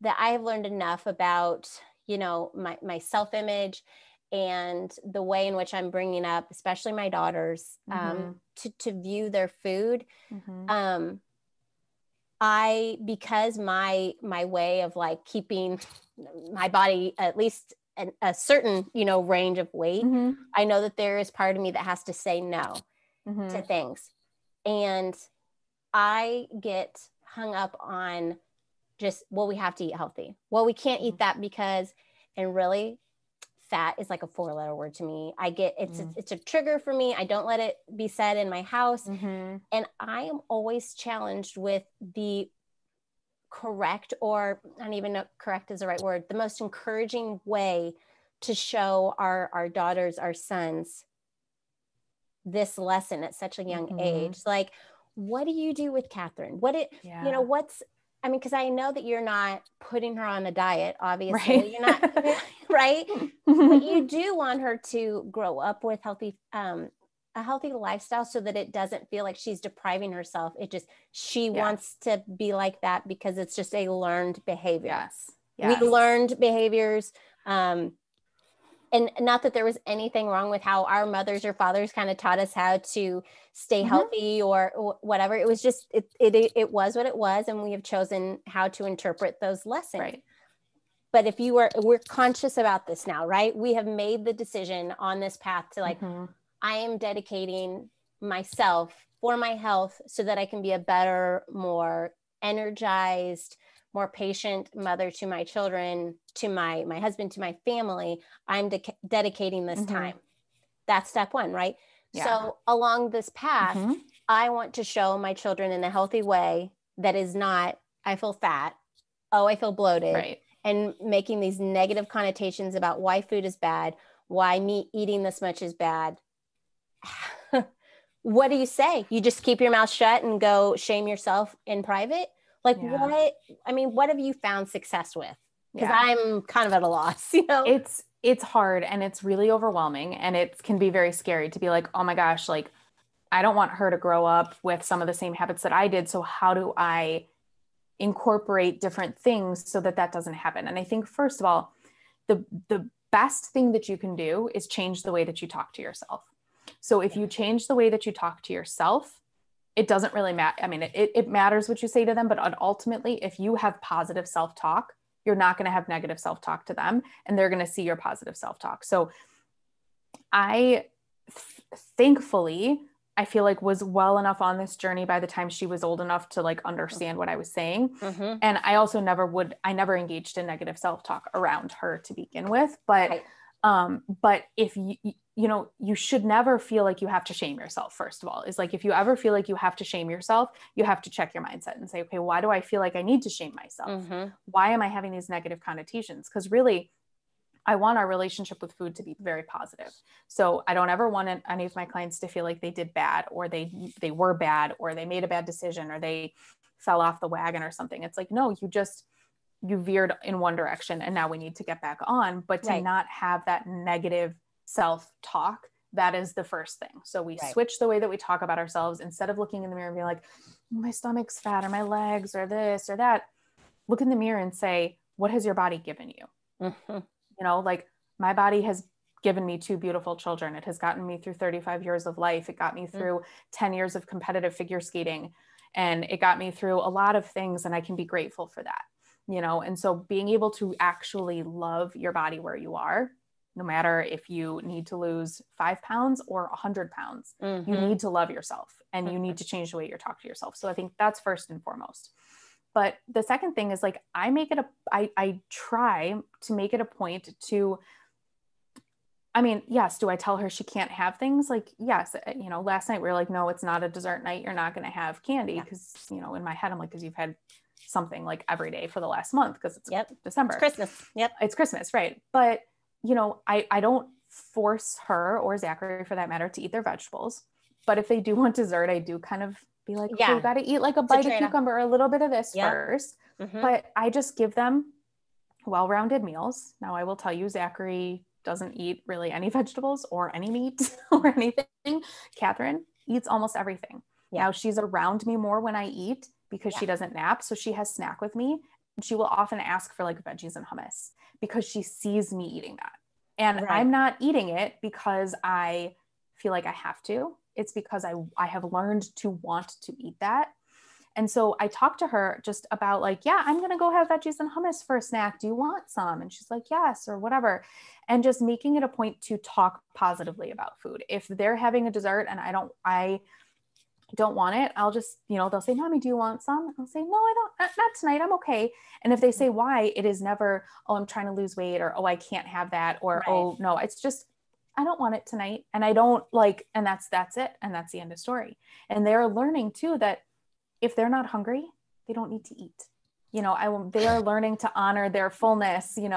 S1: that I have learned enough about, my self-image and the way in which I'm bringing up, especially my daughters, to view their food. Because my way of like keeping my body at least a certain, range of weight, I know that there is part of me that has to say no to things. And I get hung up on just, well, we have to eat healthy. Well, we can't eat that because, and really, fat is like a 4-letter word to me. It's a trigger for me. I don't let it be said in my house. And I am always challenged with the correct, or I don't even know correct is the right word, the most encouraging way to show our daughters, our sons, this lesson at such a young age. Like, what do you do with Catherine? Because I know that you're not putting her on a diet, obviously.
S2: Right.
S1: You're not, right? But you do want her to grow up with a healthy lifestyle so that it doesn't feel like she's depriving herself. She wants to be like that because it's just a learned behavior.
S2: Yes.
S1: We learned behaviors. And not that there was anything wrong with how our mothers or fathers kind of taught us how to stay healthy or whatever. It was just, it was what it was. And we have chosen how to interpret those lessons.
S2: Right.
S1: But if we're conscious about this now, right? We have made the decision on this path to like, I am dedicating myself for my health so that I can be a better, more energized, more patient mother to my children, to my husband, to my family. I'm dedicating this time. That's step one, right? Yeah. So along this path, I want to show my children in a healthy way that is not, I feel fat, I feel bloated, right, and making these negative connotations about why food is bad, why me eating this much is bad. What do you say? You just keep your mouth shut and go shame yourself in private? Like what have you found success with? Because I'm kind of at a loss,
S2: It's hard and it's really overwhelming and it can be very scary to be like, oh my gosh, like I don't want her to grow up with some of the same habits that I did. So how do I incorporate different things so that doesn't happen? And I think, first of all, the best thing that you can do is change the way that you talk to yourself. So if you change the way that you talk to yourself, it doesn't really matter. I mean, it matters what you say to them, but ultimately, if you have positive self-talk, you're not going to have negative self-talk to them, and they're going to see your positive self-talk. So thankfully, I feel like was well enough on this journey by the time she was old enough to like understand what I was saying. And I also I never engaged in negative self-talk around her to begin with, but if you should never feel like you have to shame yourself. First of all, is like, if you ever feel like you have to shame yourself, you have to check your mindset and say, okay, why do I feel like I need to shame myself? Why am I having these negative connotations? Because really, I want our relationship with food to be very positive. So I don't ever want any of my clients to feel like they did bad, or they were bad, or they made a bad decision, or they fell off the wagon or something. It's like, no, you veered in one direction and now we need to get back on, but to not have that negative self-talk, that is the first thing. So we switch the way that we talk about ourselves. Instead of looking in the mirror and being like, my stomach's fat, or my legs, or this or that, look in the mirror and say, what has your body given you? Like, my body has given me 2 beautiful children. It has gotten me through 35 years of life. It got me through 10 years of competitive figure skating, and it got me through a lot of things, and I can be grateful for that. And so being able to actually love your body where you are, no matter if you need to lose 5 pounds or 100 pounds, you need to love yourself, and you need to change the way you talk to yourself. So I think that's first and foremost. But the second thing is like, I try to make it a point to, I mean, yes, do I tell her she can't have things? Like, yes, last night we were like, no, it's not a dessert night. You're not going to have candy. Cause in my head, I'm like, cause you've had something like every day for the last month, because it's December.
S1: It's Christmas.
S2: It's Christmas. Right. But I don't force her, or Zachary for that matter, to eat their vegetables. But if they do want dessert, I do kind of be like, okay, you got to eat like a bite of cucumber or a little bit of this first. But I just give them well-rounded meals. Now I will tell you, Zachary doesn't eat really any vegetables or any meat or anything. Catherine eats almost everything. Now she's around me more when I eat because she doesn't nap. So she has snack with me. She will often ask for like veggies and hummus because she sees me eating that. And I'm not eating it because I feel like I have to. It's because I have learned to want to eat that. And so I talked to her just about like, yeah, I'm going to go have veggies and hummus for a snack. Do you want some? And she's like, yes, or whatever. And just making it a point to talk positively about food. If they're having a dessert and I don't want it, I'll just, they'll say, Mommy, do you want some? I'll say, no, I don't, not tonight. I'm okay. And if they say why, it is never, oh, I'm trying to lose weight, or, oh, I can't have that, or, oh no, it's just, I don't want it tonight. And I don't like, and that's it. And that's the end of story. And they're learning too, that if they're not hungry, they don't need to eat. They are learning to honor their fullness, and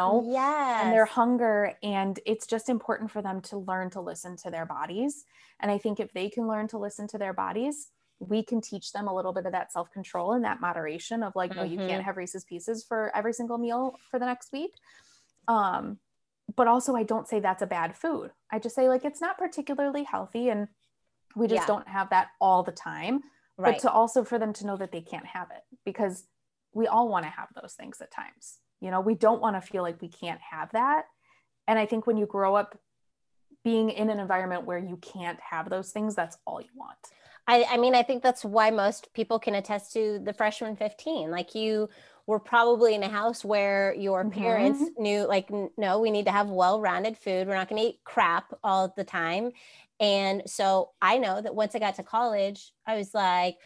S2: their hunger. And it's just important for them to learn to listen to their bodies. And I think if they can learn to listen to their bodies, we can teach them a little bit of that self-control and that moderation of like, no, you can't have Reese's Pieces for every single meal for the next week. But also I don't say that's a bad food. I just say like, it's not particularly healthy and we just don't have that all the time. But to also for them to know that they can't have it, because we all want to have those things at times. We don't want to feel like we can't have that. And I think when you grow up being in an environment where you can't have those things, that's all you want.
S1: I mean, I think that's why most people can attest to the freshman 15. Like you were probably in a house where your parents knew like, no, we need to have well-rounded food. We're not going to eat crap all the time. And so I know that once I got to college, I was like,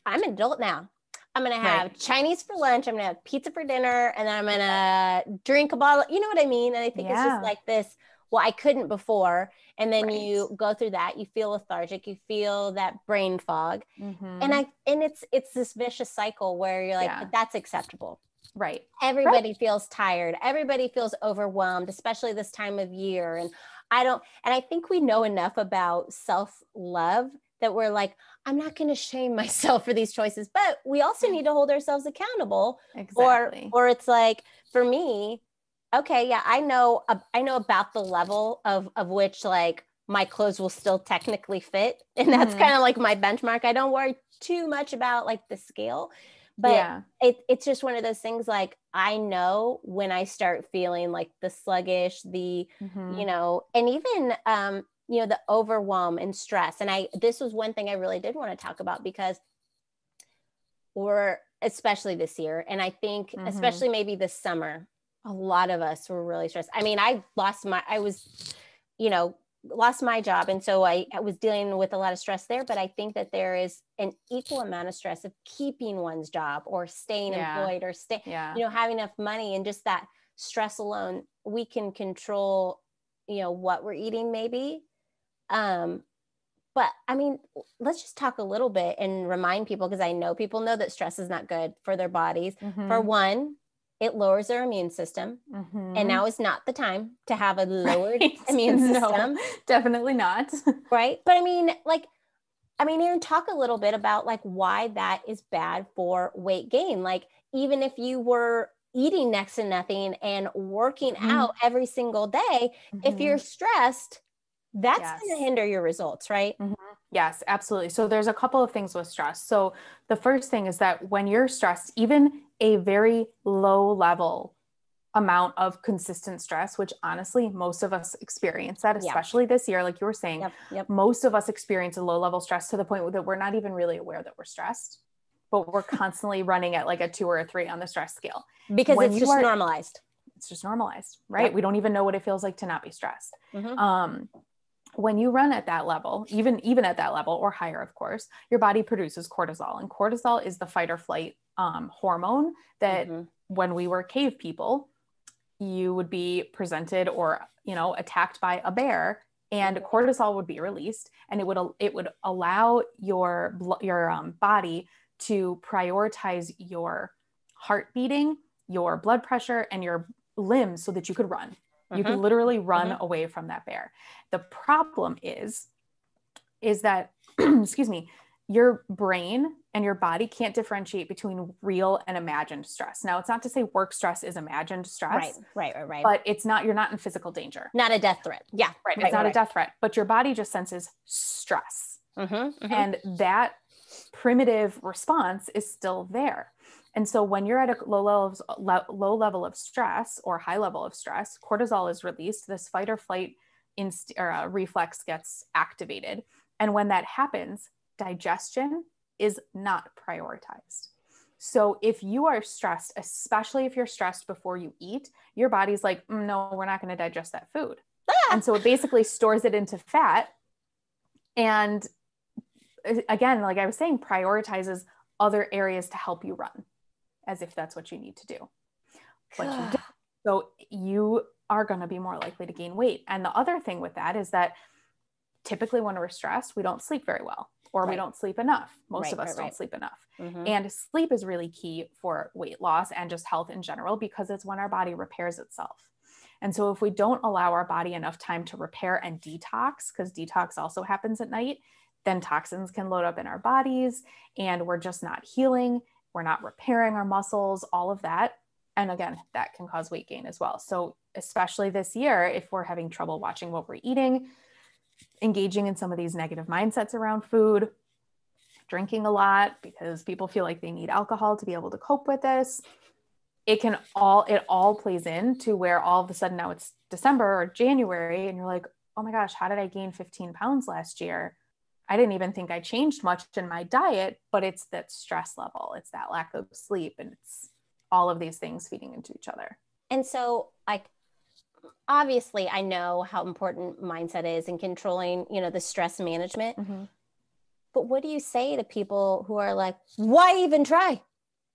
S1: I'm an adult now. I'm going to have Chinese for lunch. I'm going to have pizza for dinner. And then I'm going to drink a bottle. You know what I mean? And I think it's just like this, well, I couldn't before. And then you go through that, you feel lethargic, you feel that brain fog. And it's this vicious cycle where you're like, but that's acceptable.
S2: Right.
S1: Everybody feels tired. Everybody feels overwhelmed, especially this time of year. And I think we know enough about self-love that we're like, I'm not going to shame myself for these choices, but we also need to hold ourselves accountable.
S2: Exactly.
S1: Or it's like, for me, okay, yeah, I know about the level of which like my clothes will still technically fit. And that's kind of like my benchmark. I don't worry too much about like the scale, but it's just one of those things. Like, I know when I start feeling like the sluggish, the, and even, the overwhelm and stress. And this was one thing I really did want to talk about because especially this year. And I think especially maybe this summer, a lot of us were really stressed. I mean, I lost my job. And so I was dealing with a lot of stress there, but I think that there is an equal amount of stress of keeping one's job or staying employed or having enough money. And just that stress alone, we can control, what we're eating maybe. But I mean, let's just talk a little bit and remind people, because I know people know that stress is not good for their bodies. For one, it lowers their immune system. And now is not the time to have a lowered immune system.
S2: No, definitely not.
S1: Right. But I mean, Erin, talk a little bit about like why that is bad for weight gain. Like, even if you were eating next to nothing and working out every single day, if you're stressed, that's going to hinder your results, right?
S2: Yes, absolutely. So there's a couple of things with stress. So the first thing is that when you're stressed, even a very low level amount of consistent stress, which honestly, most of us experience that, especially this year, like you were saying, most of us experience a low level stress to the point that we're not even really aware that we're stressed, but we're constantly running at like a 2 or a 3 on the stress scale.
S1: Because it's just normalized.
S2: It's just normalized, right? We don't even know what it feels like to not be stressed. When you run at that level, even at that level or higher, of course, your body produces cortisol, and cortisol is the fight or flight hormone that when we were cave people, you would be presented or, attacked by a bear, and cortisol would be released, and it would allow your body to prioritize your heart beating, your blood pressure, and your limbs so that you could run. You can literally run away from that bear. The problem is that, excuse me, your brain and your body can't differentiate between real and imagined stress. Now, it's not to say work stress is imagined stress.
S1: Right.
S2: But it's not, you're not in physical danger.
S1: Not a death threat. Yeah.
S2: Right. It's not a death threat, but your body just senses stress. And that primitive response is still there. And so when you're at a low level of stress or high level of stress, cortisol is released, this fight or flight reflex gets activated. And when that happens, digestion is not prioritized. So if you are stressed, especially if you're stressed before you eat, your body's like, no, we're not going to digest that food. And so it basically stores it into fat. And again, like I was saying, prioritizes other areas to help you run, as if that's what you need to do. But you don't. So you are going to be more likely to gain weight. And the other thing with that is that typically when we're stressed, we don't sleep very well, or we don't sleep enough. Most of us don't sleep enough. And sleep is really key for weight loss and just health in general, because it's when our body repairs itself. And so if we don't allow our body enough time to repair and detox, because detox also happens at night, then toxins can load up in our bodies and we're just not healing. We're not repairing our muscles, all of that. And again, that can cause weight gain as well. So especially this year, if we're having trouble watching what we're eating, engaging in some of these negative mindsets around food, drinking a lot because people feel like they need alcohol to be able to cope with this, it all plays into where all of a sudden now it's December or January and you're like, oh my gosh, how did I gain 15 pounds last year? I didn't even think I changed much in my diet, but it's that stress level. It's that lack of sleep, and it's all of these things feeding into each other.
S1: And so like, obviously I know how important mindset is in controlling, the stress management, but what do you say to people who are like, why even try?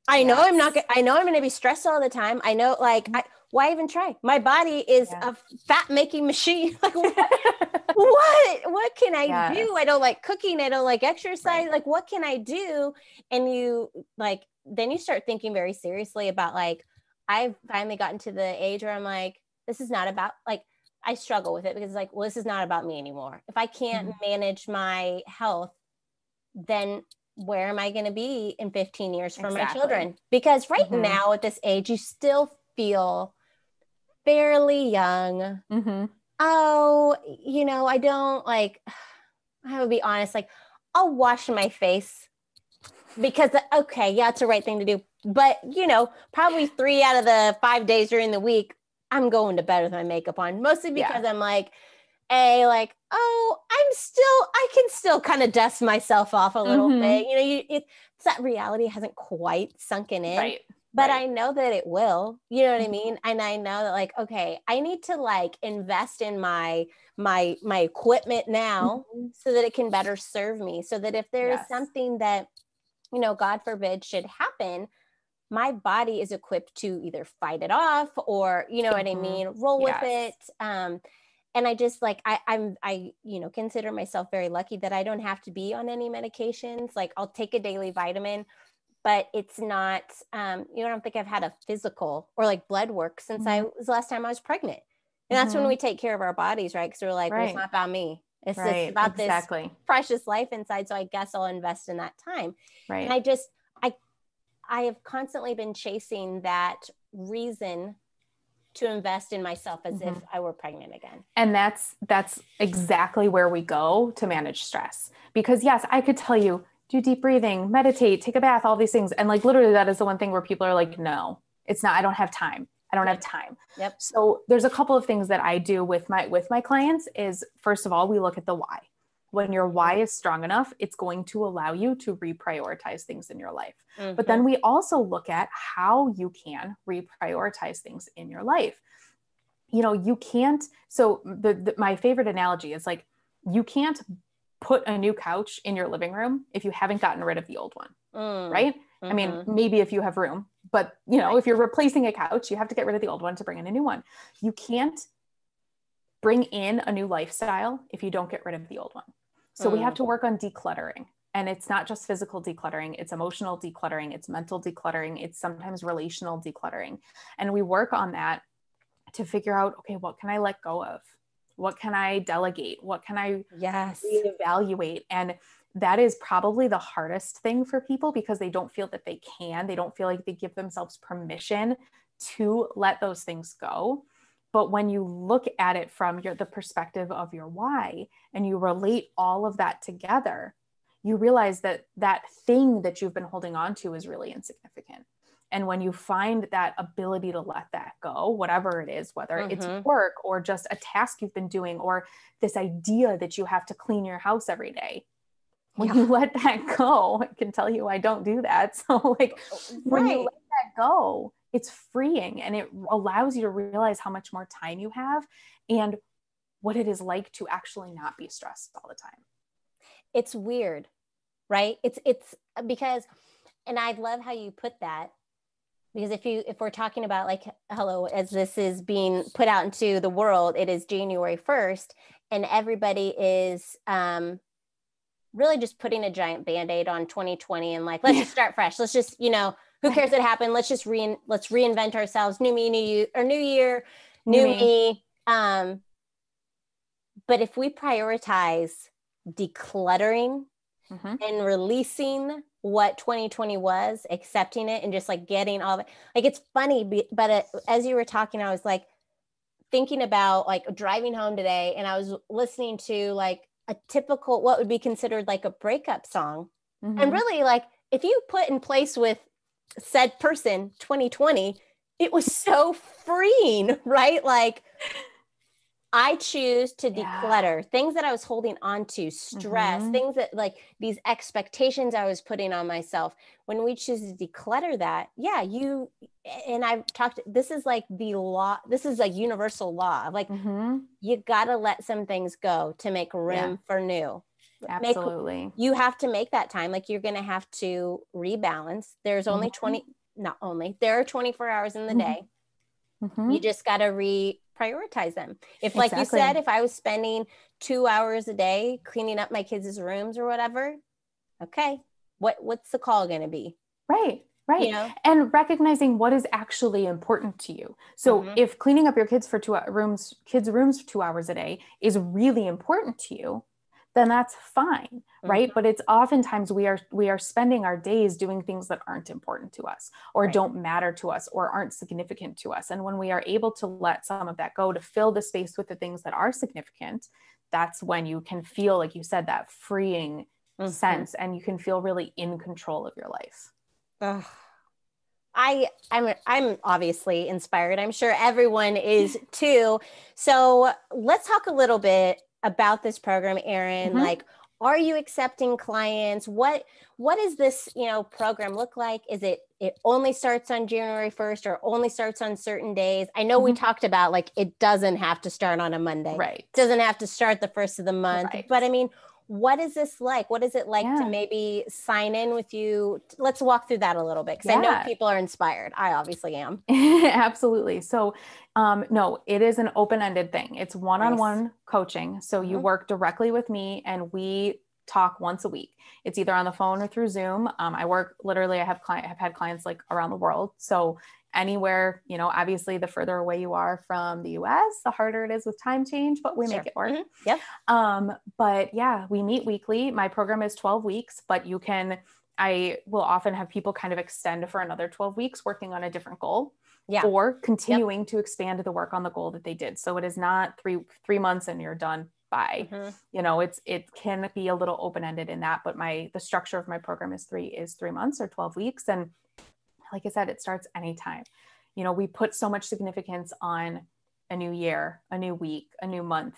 S1: I know I'm going to be stressed all the time. I know, like, why even try? My body is a fat making machine. Like, what can I do? I don't like cooking. I don't like exercise. Like, what can I do? And then you start thinking very seriously about, like, I've finally gotten to the age where I'm like, this is not about, like, I struggle with it because, like, well, this is not about me anymore. If I can't manage my health, then where am I going to be in 15 years for my children? Because right now at this age, you still feel fairly young. Oh, I don't like, I would be honest, like, I'll wash my face because, it's the right thing to do. But, probably 3 out of the 5 days during the week, I'm going to bed with my makeup on, mostly because I'm like, I can still kind of dust myself off a little bit. It's that reality hasn't quite sunken in, but I know that it will, you know what I mean? And I know that, like, okay, I need to, like, invest in my equipment now so that it can better serve me. So that if there is something that, God forbid should happen, my body is equipped to either fight it off or, what I mean, roll with it. And I just, like, I consider myself very lucky that I don't have to be on any medications. Like, I'll take a daily vitamin, but it's not, I don't think I've had a physical or, like, blood work since the last time I was pregnant. And that's when we take care of our bodies, right? Because we're like, well, it's not about me. It's just about this precious life inside. So I guess I'll invest in that time. And I have constantly been chasing that reason to invest in myself as if I were pregnant again.
S2: And that's exactly where we go to manage stress. Because yes, I could tell you, do deep breathing, meditate, take a bath, all these things. And, like, literally that is the one thing where people are like, no, it's not, I don't have time. I don't have time. So there's a couple of things that I do with my clients is, first of all, we look at the why. When your why is strong enough, it's going to allow you to reprioritize things in your life. But then we also look at how you can reprioritize things in your life. You can't, so my favorite analogy is, like, you can't put a new couch in your living room if you haven't gotten rid of the old one, right? I mean, maybe if you have room, but if you're replacing a couch, you have to get rid of the old one to bring in a new one. You can't bring in a new lifestyle if you don't get rid of the old one. So we have to work on decluttering. And it's not just physical decluttering, it's emotional decluttering, it's mental decluttering, it's sometimes relational decluttering. And we work on that to figure out, okay, what can I let go of? What can I delegate? What can I reevaluate? And that is probably the hardest thing for people because they don't feel that they don't feel like they give themselves permission to let those things go. But when you look at it from the perspective of your why, and you relate all of that together, you realize that that thing that you've been holding on to is really insignificant. And when you find that ability to let that go, whatever it is, whether it's work or just a task you've been doing, or this idea that you have to clean your house every day, when you let that go, I can tell you I don't do that. So like when you let that go, it's freeing, and it allows you to realize how much more time you have and what it is like to actually not be stressed all the time.
S1: It's weird, right? It's because, and I love how you put that, because if we're talking about like, hello, as this is being put out into the world, it is January 1st, and everybody is really just putting a giant Band-Aid on 2020 and like, let's just start fresh. Let's just, who cares what happened? Let's just let's reinvent ourselves. New me, new you, or new year, new me. But if we prioritize decluttering and releasing what 2020 was, accepting it, and just like getting all of it, like, it's funny, but as you were talking, I was like thinking about like driving home today, and I was listening to like a typical, what would be considered like a breakup song. And really, like, if you put in place with said person 2020, it was so freeing, right? Like, I choose to declutter things that I was holding on to, stress, things that like these expectations I was putting on myself. When we choose to declutter that, and I've talked, this is like the law, this is a universal law. Like, you got to let some things go to make room for new.
S2: Absolutely.
S1: You have to make that time. Like, you're going to have to rebalance. There's only there are 24 hours in the day. You just got to prioritize them. If, like you said, if I was spending 2 hours a day cleaning up my kids' rooms or whatever, okay, what's the call going to be?
S2: Right. And recognizing what is actually important to you. So if cleaning up your kids' rooms for 2 hours a day is really important to you, then that's fine, right? But it's oftentimes we are spending our days doing things that aren't important to us, or don't matter to us, or aren't significant to us. And when we are able to let some of that go to fill the space with the things that are significant, that's when you can feel, like you said, that freeing sense, and you can feel really in control of your life.
S1: I'm obviously inspired. I'm sure everyone is too. So let's talk a little bit about this program, Erin. Like, are you accepting clients? What does this, program look like? Is it only starts on January 1st, or only starts on certain days? I know we talked about like, it doesn't have to start on a Monday. Right. It doesn't have to start the first of the month. Right. But I mean, what is this like? What is it like to maybe sign in with you? Let's walk through that a little bit, because I know people are inspired. I obviously am.
S2: Absolutely. So no, it is an open-ended thing. It's one-on-one coaching. So you work directly with me, and we talk once a week. It's either on the phone or through Zoom. I work literally, I have had clients like around the world. So anywhere, obviously the further away you are from the US, the harder it is with time change, but we make it work.
S1: Yep.
S2: But yeah, we meet weekly. My program is 12 weeks, but I will often have people kind of extend for another 12 weeks working on a different goal, or continuing to expand the work on the goal that they did. So it is not three months and you're done by, it can be a little open-ended in that, but the structure of my program is 3 months or 12 weeks. And like I said, it starts anytime. We put so much significance on a new year, a new week, a new month.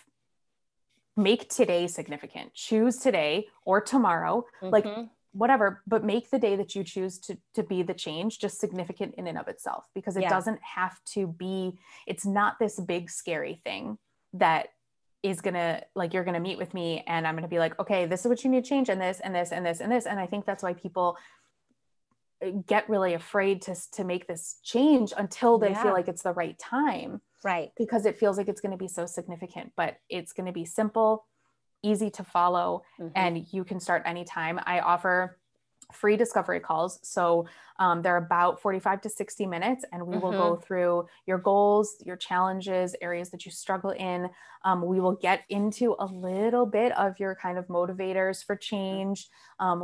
S2: Make today significant. Choose today or tomorrow, like whatever, but make the day that you choose to be the change just significant in and of itself, because it doesn't have to be, it's not this big scary thing that is gonna, like, you're gonna meet with me and I'm gonna be like, okay, this is what you need to change, and this and this and this and this. And I think that's why people get really afraid to make this change until they feel like it's the right time. Right. Because it feels like it's going to be so significant, but it's going to be simple, easy to follow, and you can start anytime. I offer free discovery calls. So they're about 45 to 60 minutes, and we will go through your goals, your challenges, areas that you struggle in. We will get into a little bit of your kind of motivators for change,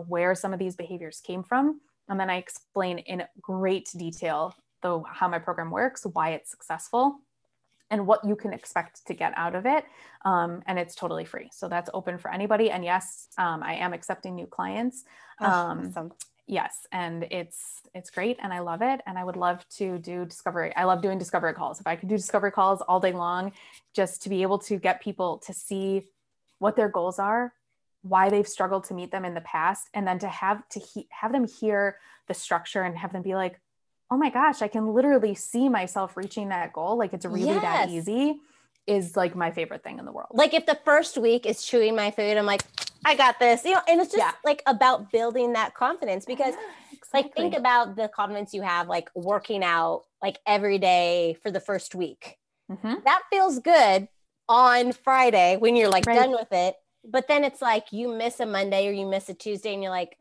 S2: where some of these behaviors came from. And then I explain in great detail how my program works, why it's successful, and what you can expect to get out of it. And it's totally free. So that's open for anybody. And yes, I am accepting new clients.
S1: Awesome.
S2: Yes. And it's great. And I love it. And I would love to do discovery. I love doing discovery calls. If I could do discovery calls all day long, just to be able to get people to see what their goals are, why they've struggled to meet them in the past, and then to have them hear the structure and have them be like, oh my gosh, I can literally see myself reaching that goal. Like, it's really that easy, is like my favorite thing in the world.
S1: Like, if the first week is chewing my food, I'm like, I got this, and it's just like about building that confidence, because like, think about the confidence you have, like working out like every day for the first week. That feels good on Friday when you're like done with it. But then it's like you miss a Monday or you miss a Tuesday and you're like,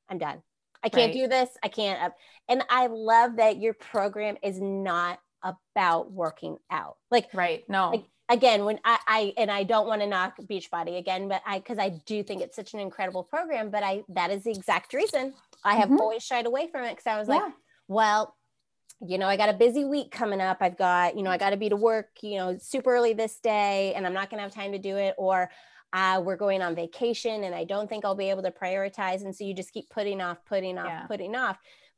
S1: I'm done. I can't do this. I can't. And I love that your program is not about working out. Like,
S2: No.
S1: Like, again, when I don't want to knock Beachbody again, but because I do think it's such an incredible program, but that is the exact reason I have always shied away from it. Cause I was like, well, I got a busy week coming up. I've got, I got to be to work, super early this day, and I'm not going to have time to do it. Or we're going on vacation and I don't think I'll be able to prioritize. And so you just keep putting off.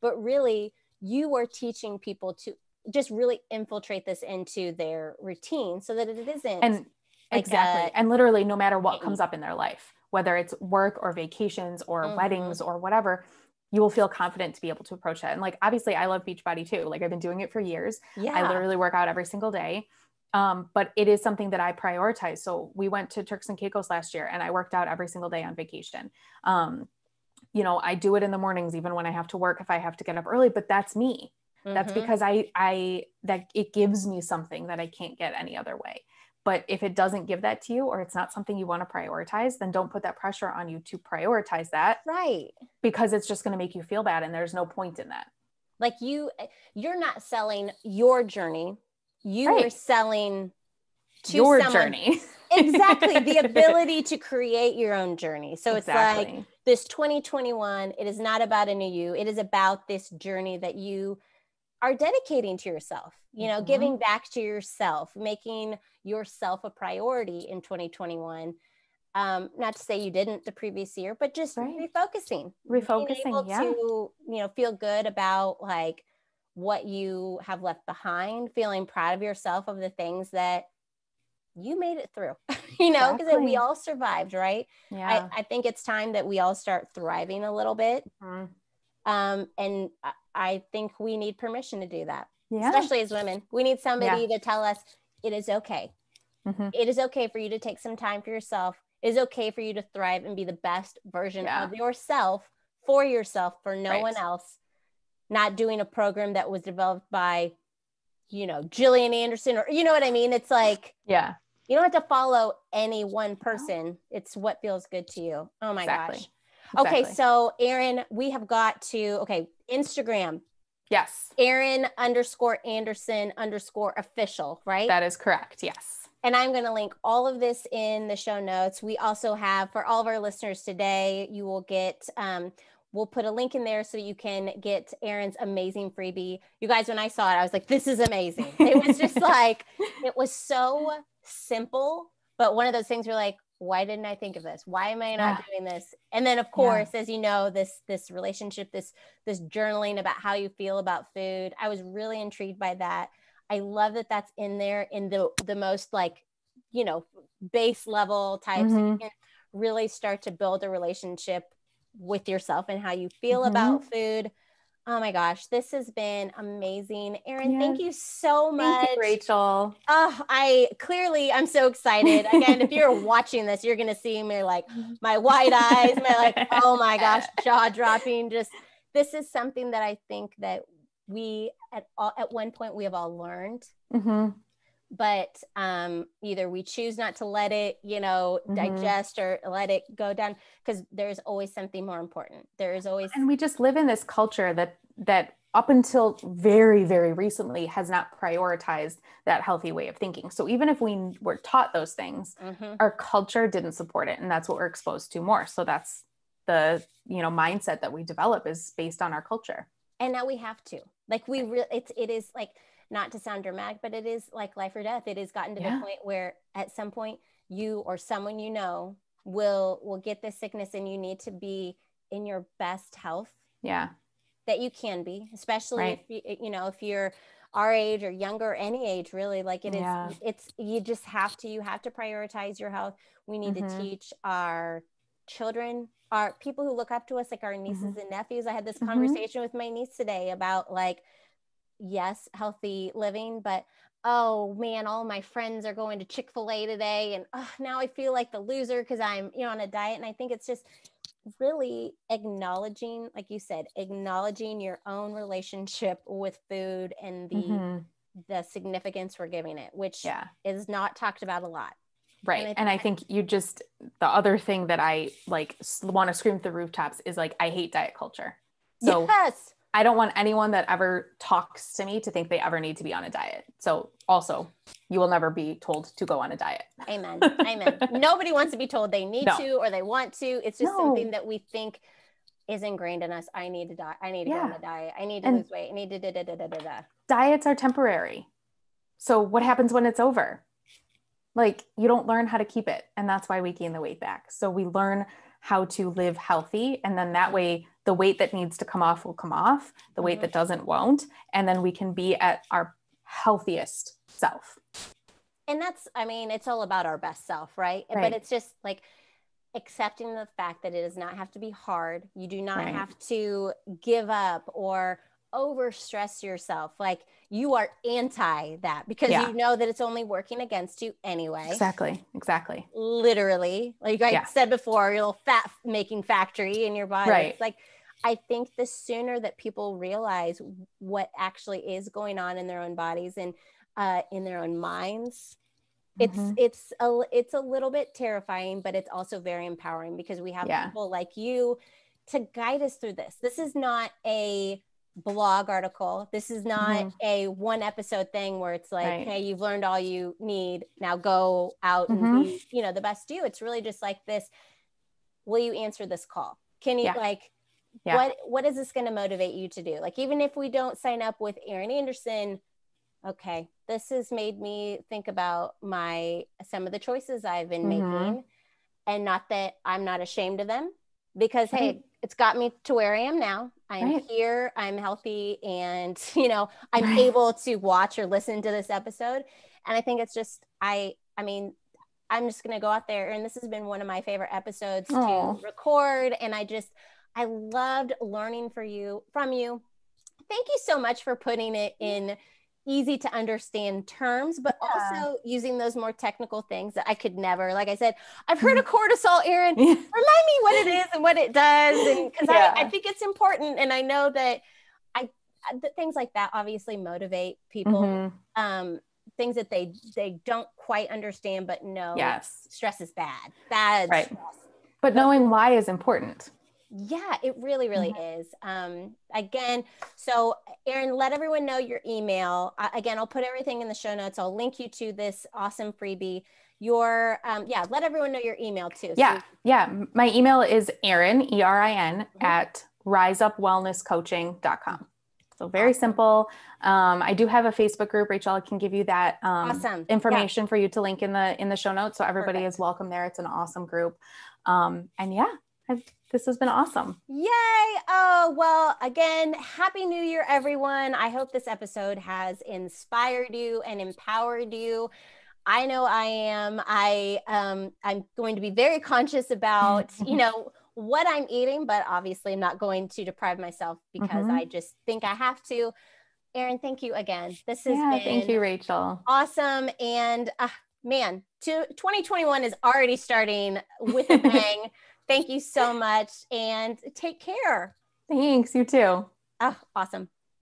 S1: But really, you are teaching people to just really infiltrate this into their routine so that it isn't.
S2: And exactly. And literally, no matter what comes up in their life, whether it's work or vacations or weddings or whatever, you will feel confident to be able to approach that. And like, obviously I love Beachbody too. Like, I've been doing it for years. I literally work out every single day. But it is something that I prioritize. So we went to Turks and Caicos last year and I worked out every single day on vacation. I do it in the mornings, even when I have to work, if I have to get up early, but that's me. That's because that it gives me something that I can't get any other way. But if it doesn't give that to you, or it's not something you want to prioritize, then don't put that pressure on you to prioritize that.
S1: Right.
S2: Because it's just going to make you feel bad. And there's no point in that.
S1: Like, you're not selling your journey. You are selling to
S2: your
S1: someone,
S2: journey.
S1: Exactly. The ability to create your own journey. So it's like this 2021, it is not about a new you. It is about this journey that you are dedicating to yourself, giving back to yourself, making yourself a priority in 2021. Not to say you didn't the previous year, but just refocusing, being able to, feel good about like what you have left behind, feeling proud of yourself of the things that you made it through, because we all survived, right? Yeah. I think it's time that we all start thriving a little bit. And I think we need permission to do that, especially as women. We need somebody to tell us it is okay. It is okay for you to take some time for yourself. It is okay for you to thrive and be the best version of yourself, for no one else. Not doing a program that was developed by, Jillian Anderson, or, what I mean? It's like, you don't have to follow any one person. It's what feels good to you. Oh my gosh. Okay. So Erin, we have got to, Instagram.
S2: Yes.
S1: Erin_Anderson_official, right?
S2: That is correct. Yes.
S1: And I'm going to link all of this in the show notes. We also have, for all of our listeners today, you will get, we'll put a link in there so you can get Erin's amazing freebie. You guys, when I saw it, I was like, this is amazing. It was just like, it was so simple, but one of those things where like, why didn't I think of this? Why am I not doing this? And then of course, as you know, this relationship, this journaling about how you feel about food, I was really intrigued by that. I love that that's in there in the most like, base level types. So you can really start to build a relationship with yourself and how you feel about food. Oh my gosh, this has been amazing. Erin, thank you so much.
S2: Thank you, Rachel.
S1: Oh, I'm so excited. Again, if you're watching this, you're going to see me like my wide eyes, my like, oh my gosh, jaw dropping. Just, this is something that I think that we at one point we have all learned, but either we choose not to let it, digest or let it go down, because there's always something more important. There is always.
S2: And we just live in this culture that up until very, very recently has not prioritized that healthy way of thinking. So even if we were taught those things, our culture didn't support it. And that's what we're exposed to more. So that's the, mindset that we develop is based on our culture.
S1: And now we have to, like, it is like, not to sound dramatic, but it is like life or death. It has gotten to the point where at some point you or someone will get this sickness, and you need to be in your best health.
S2: Yeah.
S1: That you can be, especially if you're our age or younger, any age, really. Like you have to prioritize your health. We need to teach our children, our people who look up to us, like our nieces and nephews. I had this conversation with my niece today about, like, yes, healthy living, but oh man, all my friends are going to Chick-fil-A today, and now I feel like the loser because I'm on a diet. And I think it's just really acknowledging, like you said, acknowledging your own relationship with food and the significance we're giving it, which is not talked about a lot.
S2: Right. And I think the other thing that I want to scream through rooftops is, like, I hate diet culture. So
S1: yes.
S2: I don't want anyone that ever talks to me to think they ever need to be on a diet. So also, you will never be told to go on a diet.
S1: Amen. Amen. Nobody wants to be told they need to or they want to. It's just something that we think is ingrained in us. I need to die. I need to go on a diet. I need to lose weight. I need to da.
S2: Diets are temporary. So what happens when it's over? Like, you don't learn how to keep it. And that's why we gain the weight back. So we learn how to live healthy. And then that way, the weight that needs to come off will come off. The weight that doesn't won't. And then we can be at our healthiest self.
S1: And that's, it's all about our best self, right? But it's just like accepting the fact that it does not have to be hard. You do not have to give up or overstress yourself. Like, you are anti that because you know that it's only working against you anyway.
S2: Exactly.
S1: Literally. Like I said before, your little fat making factory in your body. Right. It's like, I think the sooner that people realize what actually is going on in their own bodies and in their own minds, it's a little bit terrifying, but it's also very empowering because we have people like you to guide us through this. This is not a blog article. This is not a one episode thing where it's like, hey, you've learned all you need. Now go out and be, the best you. It's really just like this. Will you answer this call? Can you what is this going to motivate you to do? Like, even if we don't sign up with Erin Anderson, okay, this has made me think about some of the choices I've been making, and not that I'm not ashamed of them, because hey, it's got me to where I am now. I'm here, I'm healthy, and I'm able to watch or listen to this episode. And I think it's just, I'm just going to go out there, and this has been one of my favorite episodes to record. And I loved learning from you. Thank you so much for putting it in easy to understand terms, but also using those more technical things that I could never, like I said, I've heard of cortisol, Erin, remind me what it is and what it does. And because I think it's important. And I know that things like that obviously motivate people, things that they don't quite understand, but stress is bad. Stress.
S2: But knowing why is important.
S1: Yeah, it really, really is. Again, so Erin, let everyone know your email. Again, I'll put everything in the show notes. I'll link you to this awesome freebie. Let everyone know your email too.
S2: My email is Erin, Erin, at riseupwellnesscoaching.com. So very simple. I do have a Facebook group. Rachel, I can give you that information for you to link in the show notes. So everybody is welcome there. It's an awesome group. This has been awesome.
S1: Yay. Oh, well, again, Happy New Year, everyone. I hope this episode has inspired you and empowered you. I know I am. I'm going to be very conscious about, what I'm eating, but obviously I'm not going to deprive myself because I just think I have to. Erin, thank you again. This has been
S2: thank you, Rachel.
S1: Awesome. And man, 2021 is already starting with a bang. Thank you so much and take care.
S2: Thanks. You too.
S1: Oh, awesome.